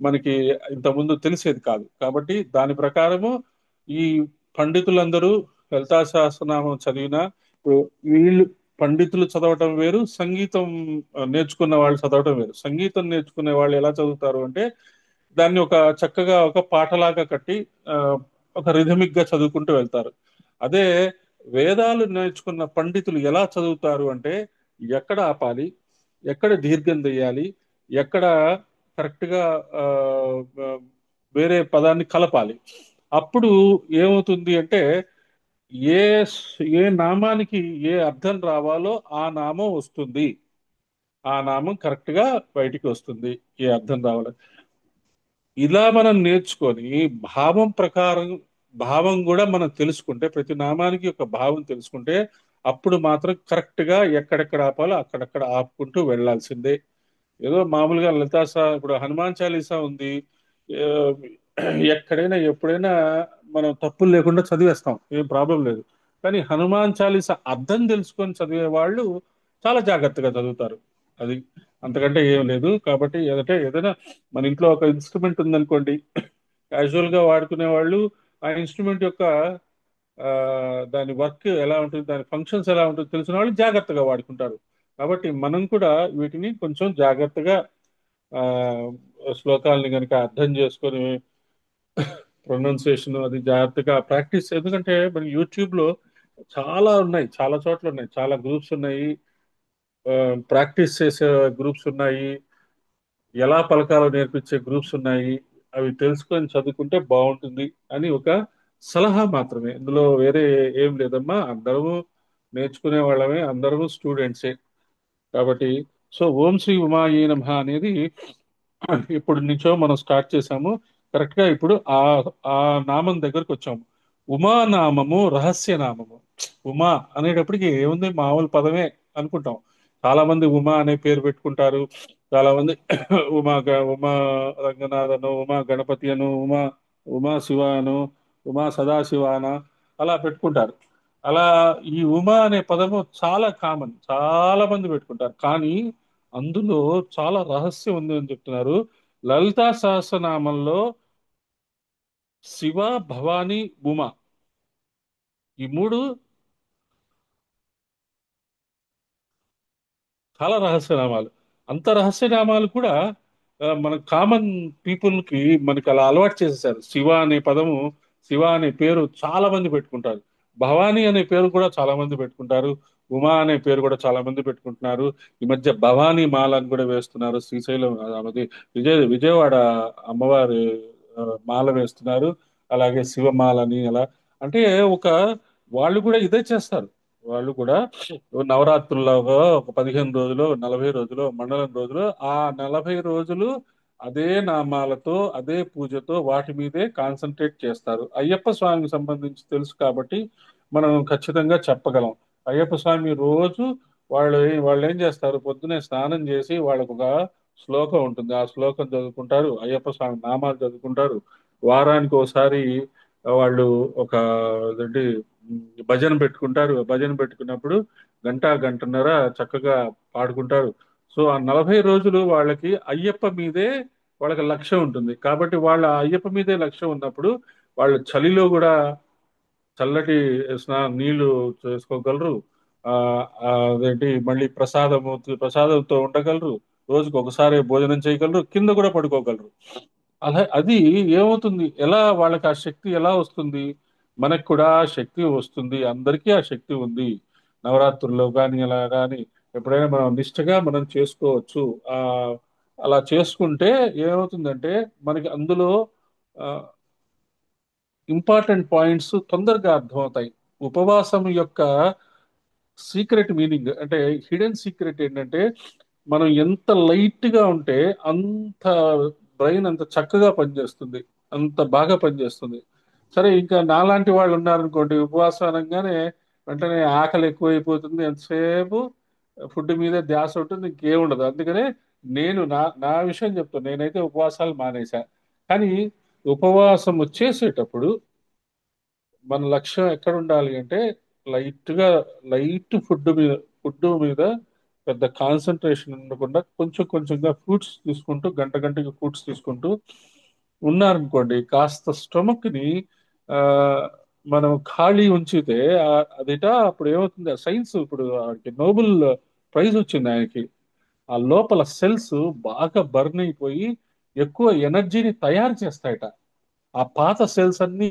మనకి ఇంతకుముందు తెలిసేది కాదు. కాబట్టి దాని ప్రకారము ఈ పండితులందరూ లలితా సహస్రనామం చదివినా, ఇప్పుడు వీళ్ళు పండితులు చదవటం వేరు, సంగీతం నేర్చుకున్న వాళ్ళు చదవటం వేరు. సంగీతం నేర్చుకునే వాళ్ళు ఎలా చదువుతారు అంటే దాన్ని ఒక చక్కగా ఒక పాటలాగా కట్టి ఆ, ఒక రిథమిక్ గా చదువుకుంటూ వెళ్తారు. అదే వేదాలు నేర్చుకున్న పండితులు ఎలా చదువుతారు అంటే ఎక్కడ ఆపాలి, ఎక్కడ దీర్ఘం తీయాలి, ఎక్కడ కరెక్ట్ గా ఆ, ఆ, వేరే పదాన్ని కలపాలి. అప్పుడు ఏమవుతుంది అంటే ఏ ఏ నామానికి ఏ అర్థం రావాలో ఆ నామం వస్తుంది. ఆ నామం కరెక్ట్ గా బయటికి వస్తుంది, ఏ అర్థం రావాలి. ఇలా మనం నేర్చుకొని భావం ప్రకారం, భావం కూడా మనం తెలుసుకుంటే, ప్రతి నామానికి ఒక భావం తెలుసుకుంటే అప్పుడు మాత్రం కరెక్ట్ గా ఎక్కడెక్కడ ఆపాలో అక్కడక్కడ ఆపుకుంటూ వెళ్ళాల్సిందే. ఏదో మామూలుగా ఇప్పుడు హనుమాన్ చాలీసా ఉంది. ఏ, ఎక్కడైనా ఎప్పుడైనా మనం తప్పులు లేకుండా చదివేస్తాం, ఏం ప్రాబ్లం లేదు. కానీ హనుమాన్ చాలీసా అర్థం తెలుసుకొని చదివే వాళ్ళు చాలా జాగ్రత్తగా చదువుతారు. అది అంతకంటే ఏం లేదు. కాబట్టి ఏదైనా మన ఇంట్లో ఒక ఇన్స్ట్రుమెంట్ ఉందనుకోండి, క్యాజువల్ గా వాడుకునే వాళ్ళు ఆ ఇన్స్ట్రుమెంట్ యొక్క ఆ, దాని వర్క్ ఎలా ఉంటుంది, దాని ఫంక్షన్స్ ఎలా ఉంటుంది తెలిసిన వాళ్ళు జాగ్రత్తగా వాడుకుంటారు. కాబట్టి మనం కూడా వీటిని కొంచెం జాగ్రత్తగా ఆ, శ్లోకాలని కనుక అర్థం చేసుకొని ప్రొనౌన్సియేషన్ అది జాగ్రత్తగా ప్రాక్టీస్. ఎందుకంటే మన యూట్యూబ్ లో చాలా ఉన్నాయి, చాలా చోట్ల ఉన్నాయి, చాలా గ్రూప్స్ ఉన్నాయి, ప్రాక్టీస్ చేసే గ్రూప్స్ ఉన్నాయి, ఎలా పలకాలో నేర్పించే గ్రూప్స్ ఉన్నాయి. అవి తెలుసుకొని చదువుకుంటే బాగుంటుంది అని ఒక సలహా మాత్రమే, ఇందులో వేరే ఏం లేదమ్మా. అందరము నేర్చుకునే వాళ్ళమే, అందరము స్టూడెంట్సే. కాబట్టి సో ఓం శ్రీ ఉమాయే నమః అనేది ఇప్పుడు నుంచో మనం స్టార్ట్ చేసాము. కరెక్ట్ గా ఇప్పుడు ఆ నామం దగ్గరకు వచ్చాము. ఉమా నామము రహస్య నామము. ఉమా అనేటప్పటికి ఏముంది, మామూలు పదమే అనుకుంటాం. చాలా మంది ఉమా అనే పేరు పెట్టుకుంటారు. చాలా మంది ఉమా రంగనాథను, ఉమా గణపతి అను, ఉమా శివ అను, ఉమా సదాశివ అన అలా పెట్టుకుంటారు. అలా ఈ ఉమా అనే పదము చాలా కామన్, చాలా మంది పెట్టుకుంటారు. కానీ అందులో చాలా రహస్యం ఉంది అని చెప్తున్నారు. లలితా సహస్రనామంలో శివ, భవాని, ఉమ ఈ మూడు చాలా రహస్యనామాలు. అంత రహస్యనామాలు కూడా మన కామన్ పీపుల్ కి మనకి అలా అలవాటు చేసేసారు. శివ అనే పదము, శివ అనే పేరు చాలా మంది పెట్టుకుంటారు. భవానీ అనే పేరు కూడా చాలా మంది పెట్టుకుంటారు. ఉమా అనే పేరు కూడా చాలా మంది పెట్టుకుంటున్నారు. ఈ మధ్య భవానీ మాల అని కూడా వేస్తున్నారు. శ్రీశైలం అది విజయవాడ అమ్మవారి మాల వేస్తున్నారు. అలాగే శివమాలని అలా, అంటే ఒక వాళ్ళు కూడా ఇదే చేస్తారు. వాళ్ళు కూడా నవరాత్రుల్లో ఒక 15 రోజులు, 40 రోజులు, మండలం రోజులు, ఆ 40 రోజులు అదే నామాలతో, అదే పూజతో వాటి మీదే కాన్సన్ట్రేట్ చేస్తారు. అయ్యప్ప స్వామికి సంబంధించి తెలుసు కాబట్టి మనం ఖచ్చితంగా చెప్పగలం. అయ్యప్ప స్వామి రోజు వాళ్ళు ఏం చేస్తారు, పొద్దునే స్నానం చేసి వాళ్ళకు ఒక శ్లోకం ఉంటుంది, ఆ శ్లోకం చదువుకుంటారు. అయ్యప్ప స్వామి నామాలు చదువుకుంటారు. వారానికి ఒకసారి వాళ్ళు ఒక ఏంటి భజన పెట్టుకుంటారు. భజన పెట్టుకున్నప్పుడు గంటన్నర చక్కగా పాడుకుంటారు. సో ఆ 40 రోజులు వాళ్ళకి అయ్యప్ప మీదే వాళ్ళకి లక్ష్యం ఉంటుంది. కాబట్టి వాళ్ళ అయ్యప్ప మీదే లక్ష్యం ఉన్నప్పుడు వాళ్ళు చలిలో కూడా చల్లటి నీళ్లు చేసుకోగలరు. ఆ అదేంటి మళ్ళీ ప్రసాదంతో ఉండగలరు. రోజుకు ఒకసారి భోజనం చేయగలరు, కింద కూడా పడుకోగలరు. అలా అది ఏమవుతుంది, ఎలా వాళ్ళకి ఆ శక్తి ఎలా వస్తుంది? మనకు కూడా ఆ శక్తి వస్తుంది. అందరికీ ఆ శక్తి ఉంది. నవరాత్రుల్లో కానీ అలా కానీ ఎప్పుడైనా మనం నిష్ఠగా మనం చేసుకోవచ్చు. ఆ అలా చేసుకుంటే ఏమవుతుందంటే మనకి అందులో ఇంపార్టెంట్ పాయింట్స్ తొందరగా అర్థమవుతాయి. ఉపవాసం యొక్క సీక్రెట్ మీనింగ్ అంటే, హిడెన్ సీక్రెట్ ఏంటంటే, మనం ఎంత లైట్ గా ఉంటే అంత బ్రెయిన్ అంత చక్కగా పనిచేస్తుంది, అంత బాగా పనిచేస్తుంది. సరే, ఇంకా నాలాంటి వాళ్ళు ఉన్నారనుకోండి, ఉపవాసం అనగానే వెంటనే ఆకలి ఎక్కువైపోతుంది, ఎంతసేపు ఫుడ్ మీదే ధ్యాస ఉంటుంది, ఇంకేం ఉండదు. అందుకనే నేను నా విషయం చెప్తాను. నేనైతే ఉపవాసాలు మానేశా. కానీ ఉపవాసం చేసేటప్పుడు మన లక్ష్యం ఎక్కడ ఉండాలి అంటే, లైట్ గా లైట్ ఫుడ్ మీద పెద్ద కాన్సన్ట్రేషన్ ఉండకుండా కొంచెం కొంచెంగా ఫ్రూట్స్ తీసుకుంటూ, గంటకి ఫ్రూట్స్ తీసుకుంటూ ఉన్నారనుకోండి, కాస్త స్టమక్ ని ఆ మనం ఖాళీ ఉంచితే అదిట అప్పుడు ఏమవుతుంది, సైన్స్ ఇప్పుడు ఆయనకి నోబెల్ ప్రైజ్ వచ్చింది ఆయనకి. ఆ లోపల సెల్స్ బాగా బర్న్ అయిపోయి ఎక్కువ ఎనర్జీని తయారు చేస్తాయట. ఆ పాత సెల్స్ అన్ని